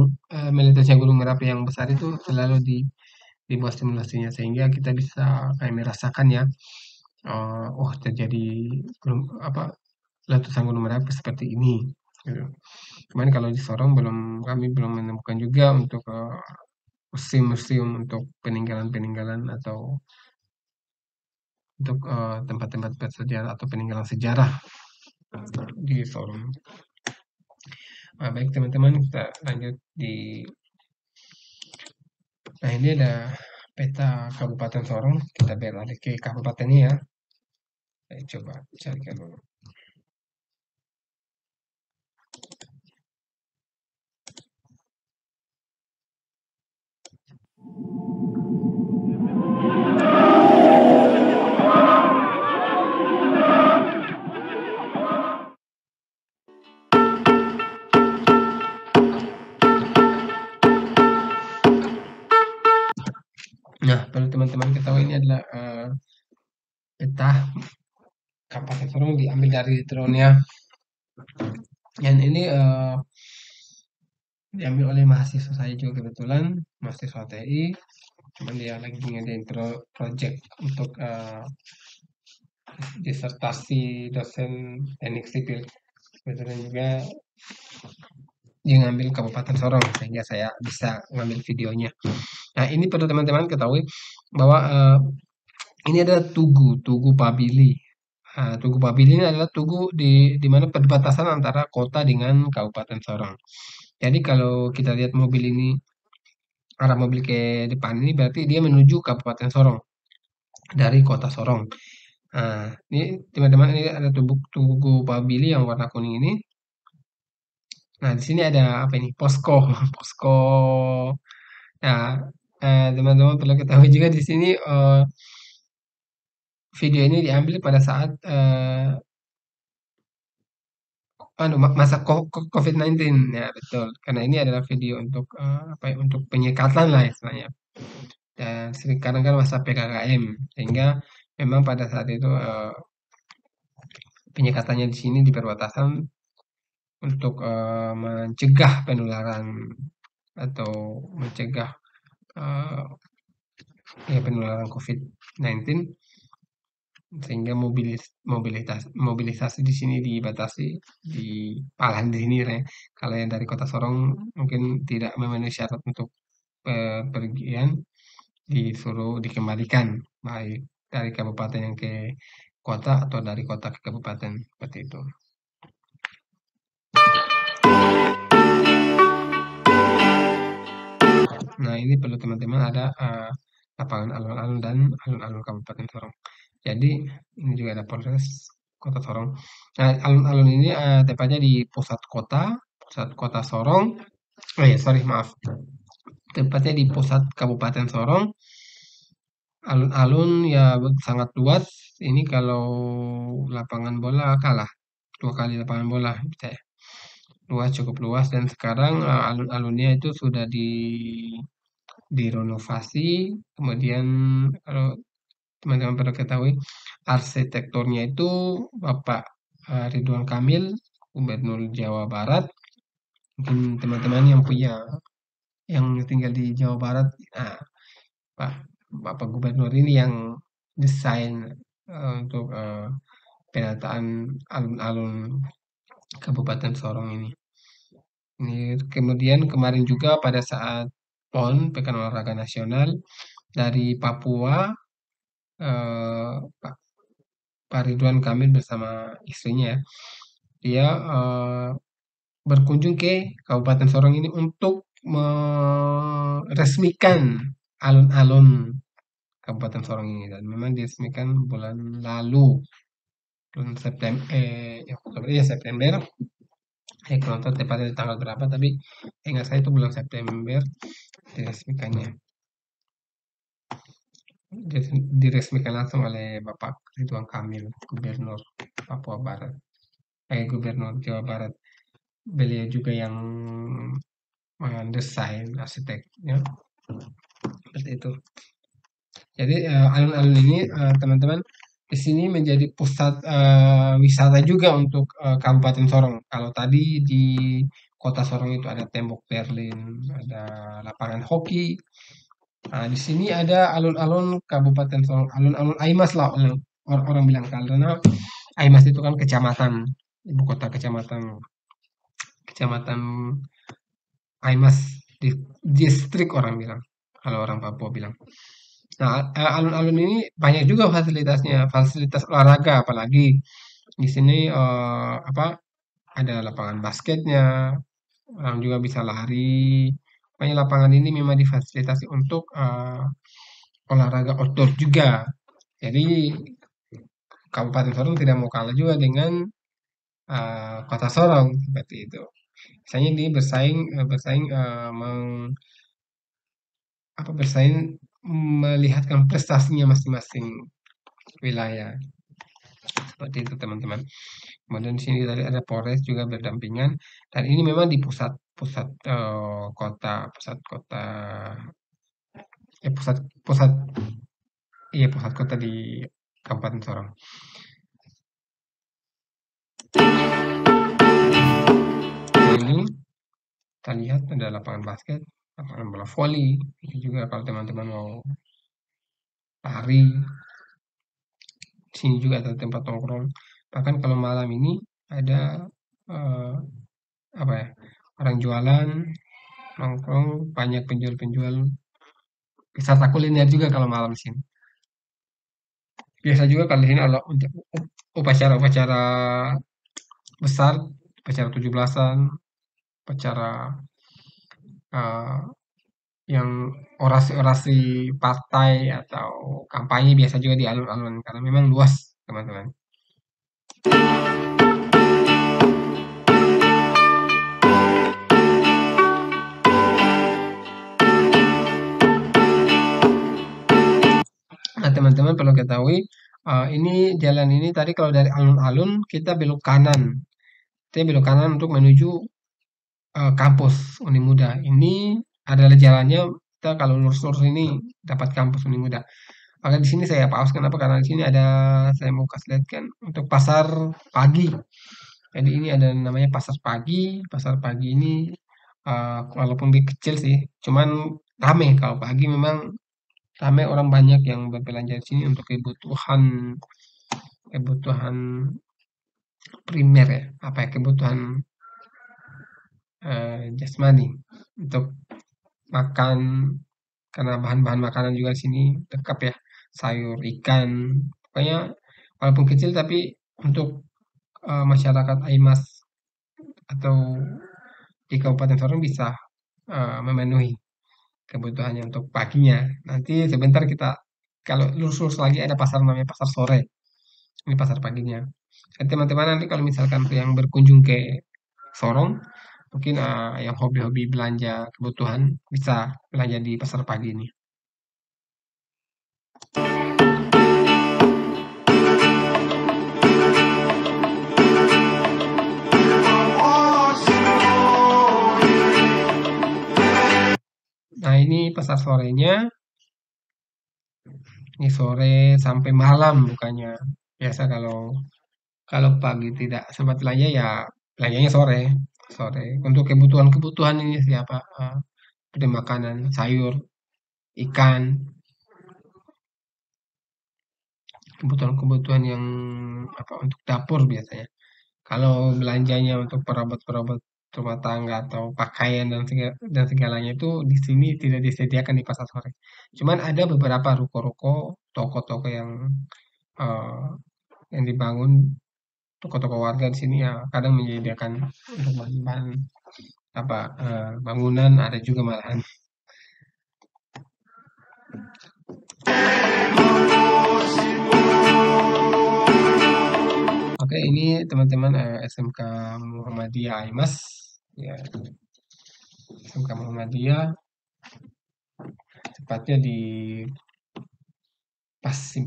meletusnya Gunung Merapi yang besar itu selalu dibuat simulasinya sehingga kita bisa kayak merasakan ya, oh terjadi apa letusan Gunung Merapi seperti ini. Gitu. Cuman kalau di Sorong kami belum menemukan juga untuk museum-museum untuk peninggalan-peninggalan atau untuk tempat-tempat bersejarah atau peninggalan sejarah di Sorong. Baik teman-teman, kita lanjut nah ini ada peta Kabupaten Sorong. Kita beralih ke kabupatennya ya. Saya coba carikan dulu. Nah, perlu teman-teman ketahui ini adalah peta Kabupaten Sorong diambil dari drone-nya. Dan ini diambil oleh mahasiswa saya juga kebetulan, mahasiswa TI. Cuman dia lagi ngadain project untuk disertasi dosen teknik sipil. Kebetulan juga dia ngambil Kabupaten Sorong sehingga saya bisa ngambil videonya. Nah, ini perlu teman-teman ketahui bahwa ini adalah Tugu Pabili. Tugu Pabili ini adalah tugu di mana perbatasan antara kota dengan Kabupaten Sorong. Jadi kalau kita lihat mobil ini, arah mobil ke depan ini berarti dia menuju Kabupaten Sorong dari kota Sorong. Nah, ini teman-teman ini ada tugu Pabili yang warna kuning ini. Nah, di sini ada apa ini? Posko, posko. Nah, teman-teman perlu ketahui juga di sini video ini diambil pada saat masa COVID-19 ya betul. Karena ini adalah video untuk apa ya? Untuk penyekatan lah istilahnya. Dan sekarang kan masa PPKM sehingga memang pada saat itu penyekatannya di sini di perbatasan untuk mencegah penularan atau mencegah eh, ya penularan COVID-19 sehingga mobilisasi di sini dibatasi di Palan di sini ya. Kalau yang dari Kota Sorong mungkin tidak memenuhi syarat untuk pergian disuruh dikembalikan baik dari kabupaten yang ke kota atau dari kota ke kabupaten seperti itu. Nah, ini perlu teman-teman ada lapangan alun-alun dan alun-alun Kabupaten Sorong. Jadi ini juga ada Polres Kota Sorong. Nah, alun-alun ini tepatnya di pusat kota Sorong. Oh ya, sorry maaf. Tepatnya di pusat Kabupaten Sorong. Alun-alun ya sangat luas. Ini kalau lapangan bola kalah 2 kali lapangan bola, saya. Luas, cukup luas dan sekarang alun-alunnya itu sudah direnovasi. Kemudian kalau teman-teman perlu ketahui arsitekturnya itu Bapak Ridwan Kamil, Gubernur Jawa Barat. Mungkin teman-teman yang punya yang tinggal di Jawa Barat. Nah, Pak Bapak Gubernur ini yang desain untuk penataan alun-alun Kabupaten Sorong ini. Ini kemudian kemarin juga pada saat PON Pekan Olahraga Nasional dari Papua, Pak Ridwan Kamil bersama istrinya ya, dia berkunjung ke Kabupaten Sorong ini untuk meresmikan alun-alun Kabupaten Sorong ini, dan memang diresmikan bulan lalu, bulan September, Oktober, ya September. Kurang tahu tepatnya di tanggal berapa, tapi ingat saya itu bulan September diresmikannya. Diresmikan langsung oleh Bapak Ridwan Kamil, Gubernur Papua Barat, Gubernur Jawa Barat. Beliau juga yang mendesain arsiteknya, seperti itu. Jadi alun-alun ini teman-teman di sini menjadi pusat wisata juga untuk Kabupaten Sorong. Kalau tadi di Kota Sorong itu ada Tembok Berlin, ada lapangan hoki. Nah, di sini ada alun-alun Kabupaten Sorong, alun-alun Aimas lah orang bilang, karena Aimas itu kan kecamatan, ibu kota kecamatan, kecamatan Aimas, di distrik orang bilang, kalau orang Papua bilang. Nah, alun-alun ini banyak juga fasilitasnya, fasilitas olahraga, apalagi di sini apa, ada lapangan basketnya, orang juga bisa lari. Makanya lapangan ini memang difasilitasi untuk olahraga outdoor juga. Jadi Kabupaten Sorong tidak mau kalah juga dengan Kota Sorong, seperti itu. Misalnya ini bersaing bersaing bersaing melihatkan prestasinya masing-masing wilayah. Seperti itu teman-teman. Kemudian di sini tadi ada Polres juga berdampingan, dan ini memang di pusat kota, pusat pusat iya pusat kota di Kabupaten Sorong. Nah, ini kita lihat ada lapangan basket, lapangan bola voli. Ini juga kalau teman-teman mau lari, di sini juga ada tempat nongkrong. Bahkan kalau malam ini ada eh, apa ya, orang jualan nongkrong, banyak penjual-penjual wisata kuliner juga kalau malam di sini. Biasa juga kalau di sini ada untuk upacara-upacara besar, upacara 17-an, upacara eh, yang orasi-orasi partai atau kampanye biasa juga di alun-alun, karena memang luas teman-teman. Nah, teman-teman perlu ketahui, ini jalan ini tadi kalau dari alun-alun kita belok kanan. Kita belok kanan untuk menuju kampus Unimuda. Ini adalah jalannya, kita kalau lurus-lurus ini dapat kampus Unimuda. Maka di sini saya pause, kenapa? Karena di sini ada, saya mau kasih lihat kan, untuk pasar pagi. Jadi ini ada namanya pasar pagi. Pasar pagi ini walaupun dia kecil sih, cuman rame. Kalau pagi memang rame, orang banyak yang berbelanja di sini untuk kebutuhan kebutuhan primer ya, apa ya, kebutuhan jasmani, untuk makan, karena bahan-bahan makanan juga di sini lengkap ya, sayur, ikan, pokoknya walaupun kecil tapi untuk masyarakat Aimas atau di Kabupaten Sorong bisa memenuhi kebutuhannya untuk paginya. Nanti sebentar kita kalau lurus-lurus lagi ada pasar namanya pasar sore. Ini pasar paginya. Jadi teman-teman nanti kalau misalkan yang berkunjung ke Sorong, mungkin yang hobi-hobi belanja kebutuhan bisa belanja di pasar pagi ini. Nah, ini pasar sorenya. Ini sore sampai malam bukannya. Biasa kalau kalau pagi tidak sempat belanja ya belanjanya sore. Sore untuk kebutuhan-kebutuhan ini siapa seperti makanan, sayur, ikan, kebutuhan-kebutuhan yang untuk dapur biasanya. Kalau belanjanya untuk perabot-perabot rumah tangga atau pakaian dan segalanya itu di sini tidak disediakan di pasar sore. Cuman ada beberapa ruko-ruko, toko-toko eh, yang dibangun, toko-toko warga di sini ya kadang menyediakan untuk bahan-bahan bangunan, ada juga malahan. Oke, ini teman-teman SMK Muhammadiyah Aimas, ya SMK Muhammadiyah, tepatnya di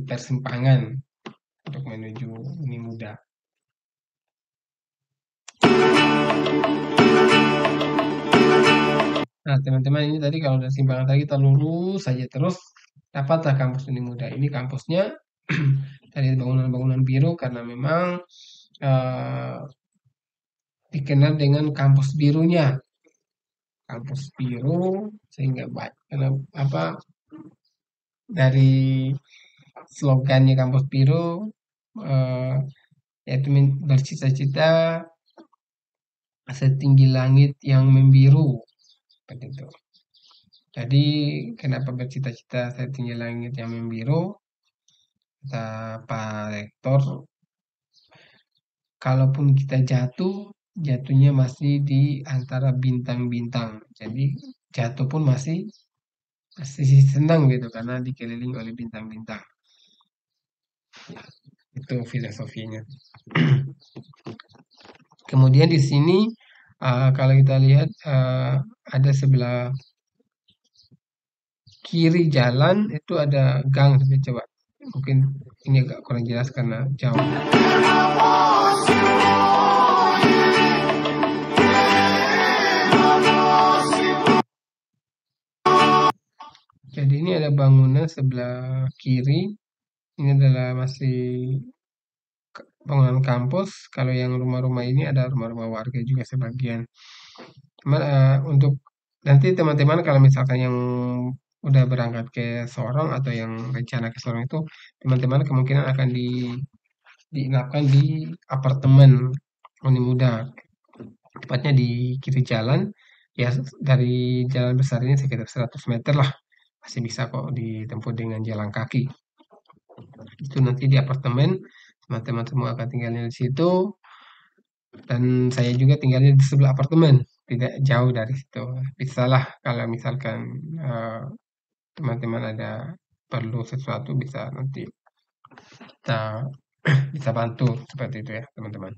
persimpangan untuk menuju Uni Muda. Nah, teman-teman, ini tadi kalau dari simpangan tadi kita lurus saja terus dapatlah kampus Uni Muda. Ini kampusnya dari bangunan-bangunan biru karena memang dikenal dengan kampus birunya. Kampus biru sehingga dari slogannya kampus biru eh, yaitu bercita-cita setinggi langit yang membiru seperti itu. Jadi kenapa bercita-cita setinggi langit yang membiru? Kata Pak Rektor, kalaupun kita jatuhnya masih di antara bintang-bintang. Jadi jatuh pun masih senang gitu karena dikelilingi oleh bintang-bintang. Itu filosofinya. Kemudian di sini kalau kita lihat ada sebelah kiri jalan itu ada gang. Coba mungkin ini agak kurang jelas karena jauh. Jadi ini ada bangunan sebelah kiri. Ini adalah masih bangunan kampus. Kalau yang rumah-rumah ini ada rumah-rumah warga juga sebagian. Cuman untuk nanti teman-teman kalau misalkan yang udah berangkat ke Sorong atau yang rencana ke Sorong itu, teman-teman kemungkinan akan diinapkan di apartemen Uni Muda. Tepatnya di kiri jalan, ya dari jalan besar ini sekitar 100 meter lah. Masih bisa kok ditempuh dengan jalan kaki. Itu nanti di apartemen, teman-teman semua akan tinggalnya di situ. Dan saya juga tinggalnya di sebelah apartemen, tidak jauh dari situ. Bisalah kalau misalkan teman-teman ada perlu sesuatu bisa nanti kita bisa bantu seperti itu ya teman-teman.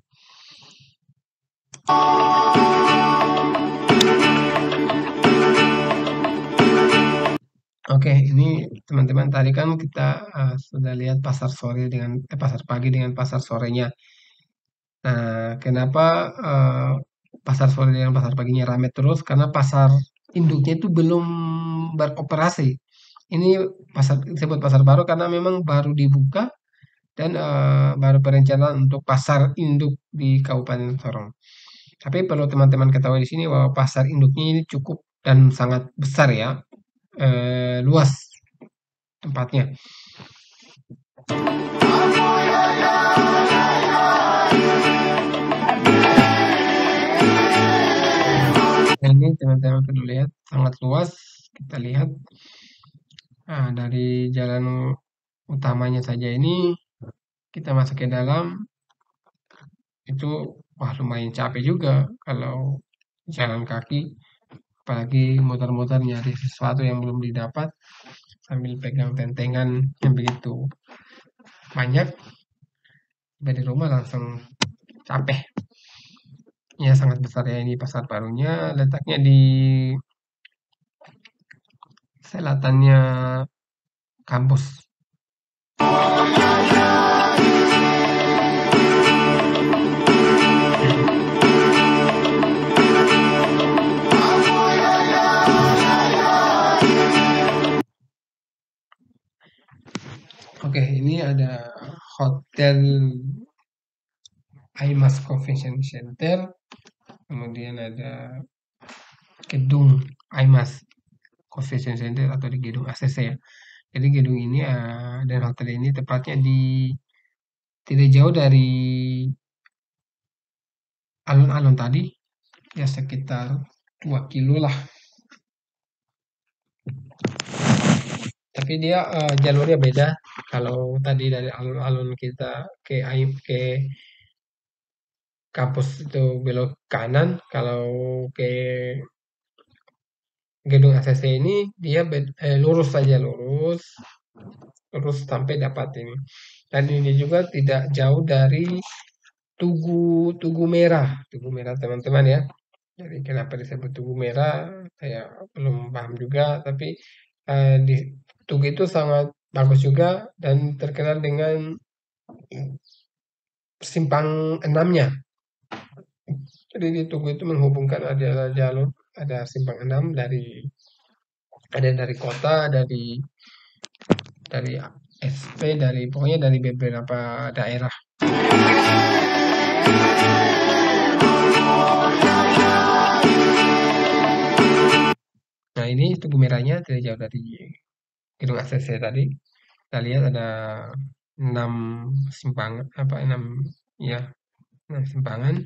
Oke, ini teman-teman tadi kan kita sudah lihat pasar sore pasar pagi dengan pasar sorenya. Nah, kenapa pasar sore dengan pasar paginya ramai terus? Karena pasar induknya itu belum beroperasi. Ini disebut pasar baru karena memang baru dibuka dan baru perencanaan untuk pasar induk di Kabupaten Sorong. Tapi perlu teman-teman ketahui di sini bahwa pasar induknya ini cukup dan sangat besar ya, luas tempatnya. Nah, ini teman-teman perlu lihat sangat luas. Kita lihat dari jalan utamanya saja ini kita masuk ke dalam itu lumayan capek juga kalau jalan kaki, apalagi muter-muter nyari sesuatu yang belum didapat sambil pegang tentengan yang begitu banyak, dari rumah langsung capek. Ya sangat besar ya ini pasar barunya, letaknya di selatannya kampus. Oke, ini ada hotel Aimas Convention Center, kemudian ada gedung Aimas. Convention Center atau di gedung ACC ya. Jadi gedung ini dan hotel ini tepatnya tidak jauh dari alun-alun tadi, ya sekitar 2 kilo lah. Tapi dia jalurnya beda. Kalau tadi dari alun-alun kita ke kampus itu belok kanan, kalau ke gedung ACC ini dia lurus saja, lurus sampai dapat ini. Dan ini juga tidak jauh dari Tugu Merah, Tugu Merah teman-teman ya. Jadi kenapa disebut Tugu Merah, saya belum paham juga, tapi di Tugu itu sangat bagus juga dan terkenal dengan simpang enamnya. Jadi di Tugu itu menghubungkan ada jalur, ada simpang enam ada dari kota, dari SP, pokoknya dari beberapa daerah. Nah ini Tugu Merahnya tidak jauh dari gedung ACC tadi. Kita lihat ada 6 simpangan, 6 simpangan.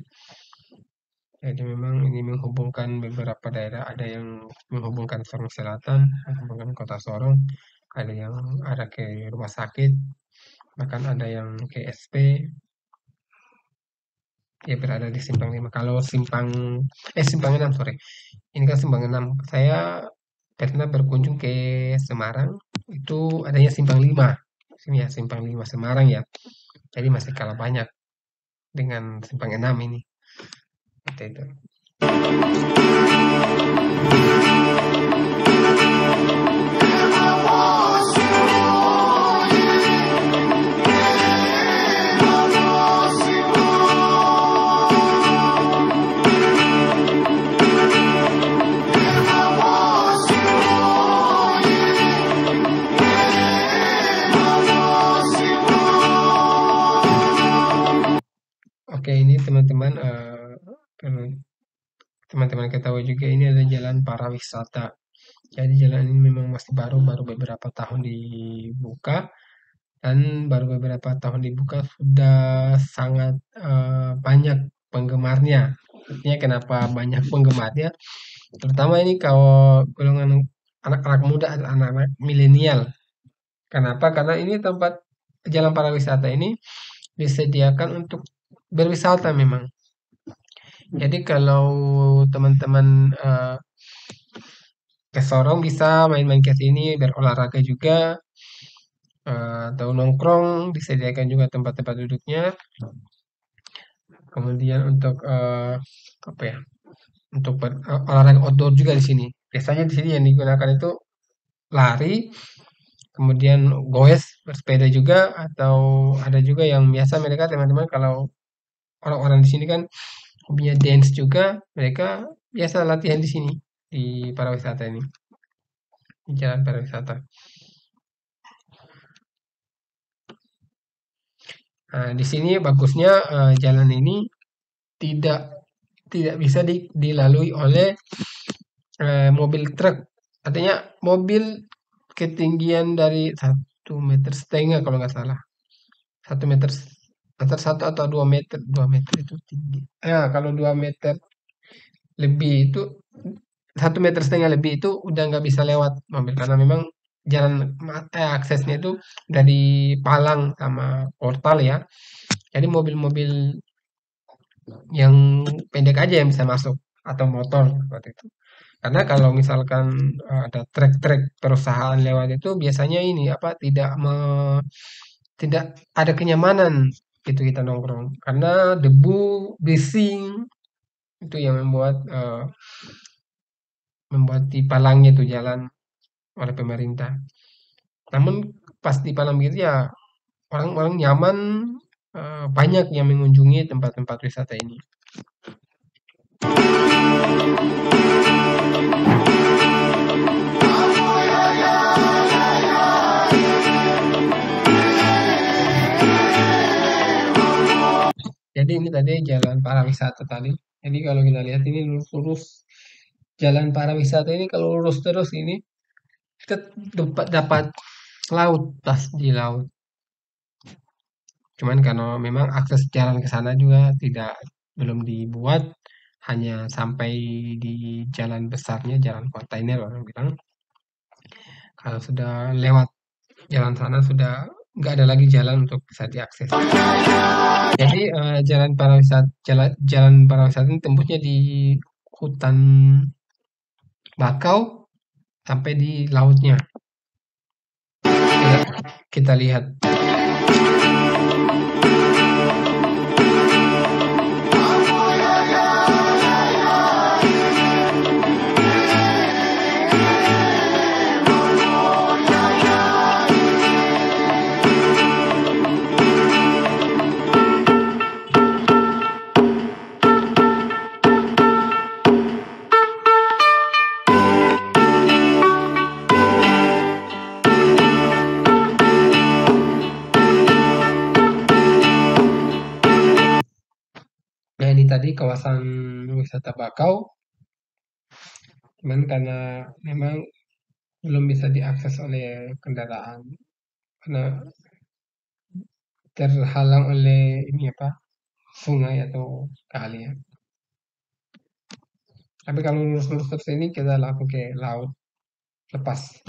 Jadi memang ini menghubungkan beberapa daerah, ada yang menghubungkan Sorong Selatan, menghubungkan kota Sorong, ada yang arah ke rumah sakit, bahkan ada yang ke SP, ya berada di simpang 5. Kalau simpang 6, sorry. Ini kan simpang 6. Saya pernah berkunjung ke Semarang, itu adanya simpang 5. Sini ya, simpang 5 Semarang ya. Jadi masih kalah banyak dengan simpang 6 ini. Seperti itu. Oke, ini teman-teman teman-teman ketahui juga ini ada jalan para wisata. Jadi jalan ini memang masih baru beberapa tahun dibuka dan baru beberapa tahun dibuka sudah sangat banyak penggemarnya. Artinya kenapa banyak penggemarnya? Terutama ini kalau golongan anak-anak muda atau anak-anak milenial. Kenapa? Karena ini tempat jalan para wisata ini disediakan untuk berwisata memang. Jadi kalau teman-teman ke Sorong bisa main-main ke sini berolahraga juga atau nongkrong, disediakan juga tempat-tempat duduknya. Kemudian untuk apa ya? Untuk olahraga outdoor juga di sini. Biasanya di sini yang digunakan itu lari, kemudian goes, bersepeda juga, atau ada juga yang biasa mereka teman-teman kalau orang-orang di sini kan hobinya dance juga, mereka biasa latihan di sini di pariwisata ini, di jalan pariwisata. Nah, di sini bagusnya jalan ini tidak bisa dilalui oleh mobil truk. Artinya mobil ketinggian dari 1,5 meter kalau nggak salah. 1 meter, antara 1 atau 2 meter. 2 meter itu tinggi. Ya, kalau 2 meter lebih itu 1,5 meter lebih itu udah nggak bisa lewat mobil karena memang jalan aksesnya itu udah dipalang sama portal ya. Jadi mobil-mobil yang pendek aja yang bisa masuk atau motor seperti itu. Karena kalau misalkan ada trek-trek perusahaan lewat itu biasanya ini apa tidak ada kenyamanan gitu kita nongkrong karena debu, bising itu yang membuat dipalangnya itu jalan oleh pemerintah. Namun pas dipalang gitu ya orang-orang nyaman, banyak yang mengunjungi tempat-tempat wisata ini. Jadi ini tadi jalan para wisata tadi. Jadi kalau kita lihat ini lurus-lurus jalan para wisata ini kalau lurus terus ini kita dapat laut pas di laut. Cuman karena memang akses jalan ke sana juga belum dibuat, hanya sampai di jalan besarnya, jalan kontainer orang bilang. Kalau sudah lewat jalan sana sudah nggak ada lagi jalan untuk bisa diakses. Jadi jalan para wisata ini tembusnya di hutan bakau sampai di lautnya. Kita lihat. Nah, ini tadi kawasan wisata bakau, cuman karena memang belum bisa diakses oleh kendaraan karena terhalang oleh ini apa sungai atau kali ya. Tapi kalau lurus-lurus terus ini kita langsung ke laut lepas.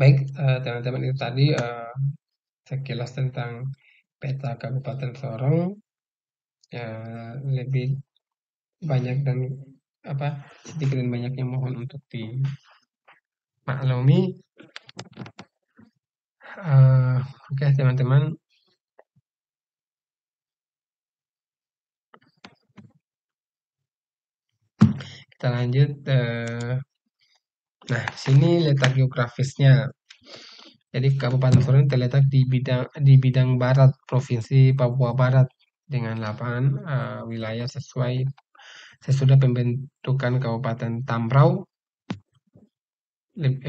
Baik, teman-teman, itu tadi sekilas tentang peta Kabupaten Sorong. Lebih banyak dan sedikit dan banyaknya mohon untuk dimaklumi. Oke, teman-teman. Kita lanjut. Nah, sini letak geografisnya. Jadi Kabupaten Sorong terletak di bidang barat Provinsi Papua Barat dengan 8 wilayah sesudah pembentukan Kabupaten Tambrau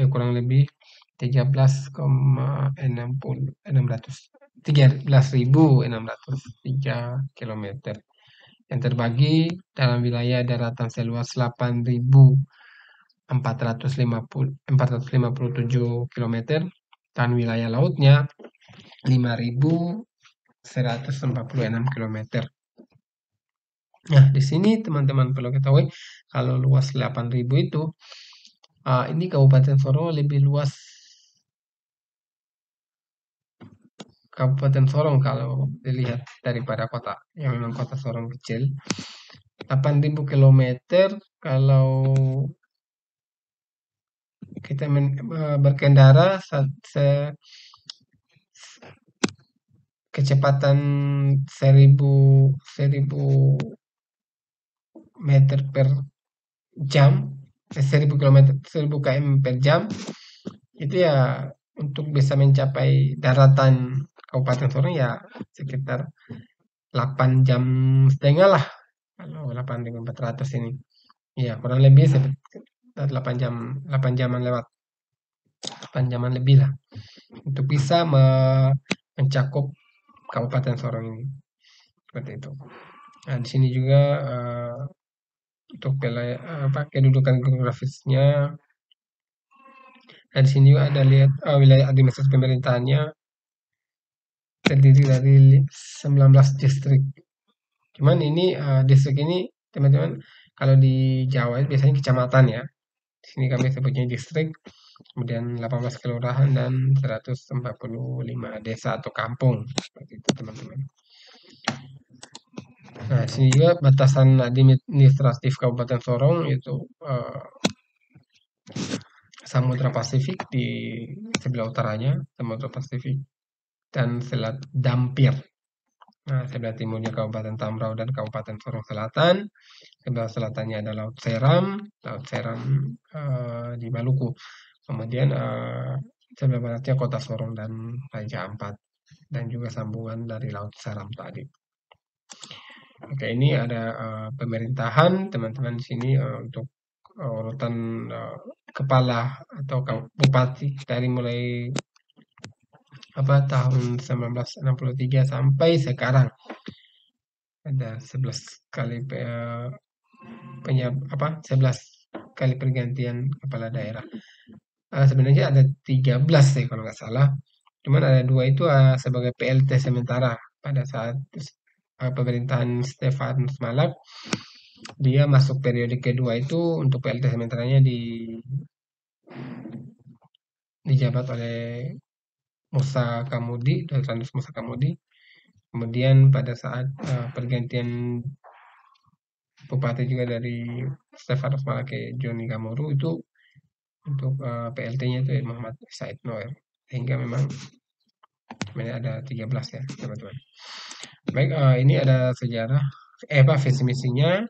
kurang lebih 13.603 km yang terbagi dalam wilayah daratan seluas 8.457 km dan wilayah lautnya 5.146 km. Nah, di sini teman-teman perlu ketahui kalau luas 8.000 itu ini Kabupaten Sorong lebih luas. Kabupaten Sorong kalau dilihat daripada kota, yang memang kota Sorong kecil. 8.000 km kalau kita berkendara kecepatan 1000 meter per jam, 1000 km, 1000 km per jam, itu ya untuk bisa mencapai daratan Kabupaten Sorong ya sekitar 8 jam setengah lah. Kalau 8.400 ini. Ya, kurang lebih 8 jaman lewat. 8 jaman lebih lah. Untuk bisa mencakup Kabupaten Sorong ini. Seperti itu. Nah, di sini juga untuk kedudukan geografisnya. Nah, di sini juga ada lihat wilayah administrasi pemerintahannya terdiri dari 19 distrik. Cuman ini distrik ini teman-teman kalau di Jawa biasanya kecamatan ya. Di sini kami sebutnya distrik. Kemudian 18 kelurahan dan 145 desa atau kampung. Seperti itu teman-teman. Nah, di sini juga batasan administratif Kabupaten Sorong itu Samudra Pasifik di sebelah utaranya, Samudra Pasifik, dan Selat Dampir. Nah, sebelah timurnya Kabupaten Tambrau dan Kabupaten Sorong Selatan. Sebelah selatannya ada Laut Seram di Maluku. Kemudian sebelah baratnya Kota Sorong dan Raja Ampat, dan juga sambungan dari Laut Saram tadi. Oke, ini ada pemerintahan teman-teman di sini untuk urutan kepala atau bupati dari mulai tahun 1963 sampai sekarang ada 11 kali 11 kali pergantian kepala daerah. Sebenarnya ada 13 sih kalau nggak salah. Cuman ada dua itu sebagai PLT sementara pada saat pemerintahan Stefanus Malak. Dia masuk periode kedua itu untuk PLT sementaranya dijabat oleh Musa Kamudi, Dr. Musa Kamudi. Kemudian pada saat pergantian bupati juga dari Stefanus Malak ke Joni Kamuru itu untuk PLT-nya itu Muhammad Said Noer. Sehingga memang sebenarnya ada 13 ya teman-teman. Baik, ini ada sejarah visi misinya.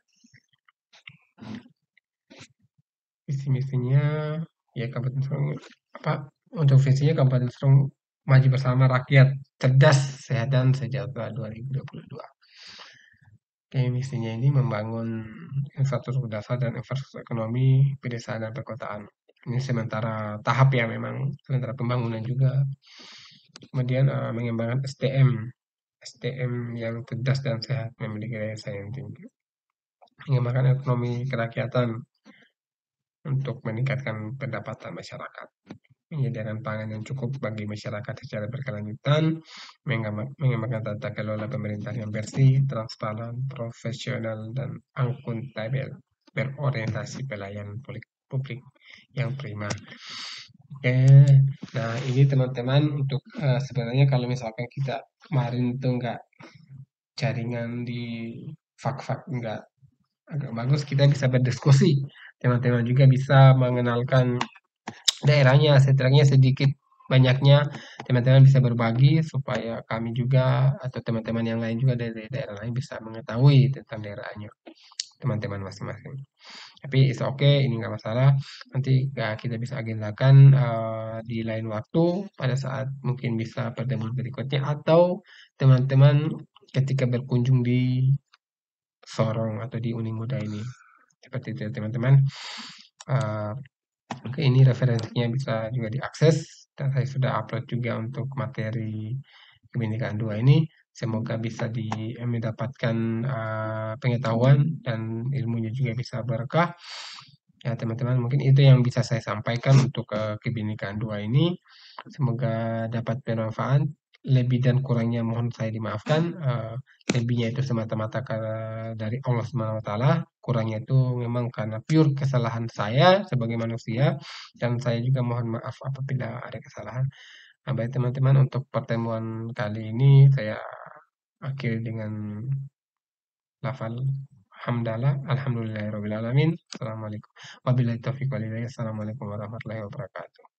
Visi misinya ya Kabupaten Sorong untuk visinya Kabupaten Sorong maju bersama rakyat, cerdas, sehat dan sejahtera 2022. Oke, misinya ini membangun infrastruktur dasar dan infrastruktur ekonomi pedesaan dan perkotaan. Ini sementara tahap ya, memang sementara pembangunan juga. Kemudian mengembangkan SDM yang cerdas dan sehat, memiliki daya saing tinggi. Mengembangkan ekonomi kerakyatan untuk meningkatkan pendapatan masyarakat, menyediakan pangan yang cukup bagi masyarakat secara berkelanjutan, mengembangkan tata kelola pemerintahan yang bersih, transparan, profesional, dan akuntabel, berorientasi pelayanan publik yang prima. Oke, nah ini teman-teman untuk sebenarnya kalau misalkan kita kemarin itu nggak jaringan di fak-fak nggak agak bagus, kita bisa berdiskusi. Teman-teman juga bisa mengenalkan daerahnya, setidaknya sedikit banyaknya teman-teman bisa berbagi supaya kami juga atau teman-teman yang lain juga dari daerah lain bisa mengetahui tentang daerahnya teman-teman masing-masing. Tapi it's okay, ini nggak masalah. Nanti kita bisa agendakan di lain waktu pada saat mungkin bisa pertemuan berikutnya atau teman-teman ketika berkunjung di Sorong atau di Uni Muda ini. Seperti itu teman-teman. Oke, ini referensinya bisa juga diakses dan saya sudah upload juga untuk materi Kebinekaan 2 ini. Semoga bisa mendapatkan pengetahuan dan ilmunya juga bisa berkah. Ya teman-teman, mungkin itu yang bisa saya sampaikan untuk Kebinekaan 2 ini. Semoga dapat bermanfaat. Lebih dan kurangnya mohon saya dimaafkan. Lebihnya itu semata-mata dari Allah Subhanahu wa taala, kurangnya itu memang karena pure kesalahan saya sebagai manusia, dan saya juga mohon maaf apabila ada kesalahan. Nah, baik teman-teman, untuk pertemuan kali ini saya akhiri dengan lafal hamdalah, alhamdulillahirabbil alamin. Assalamualaikum. Wabillahi taufiq wal hidayah. Assalamualaikum warahmatullahi wabarakatuh.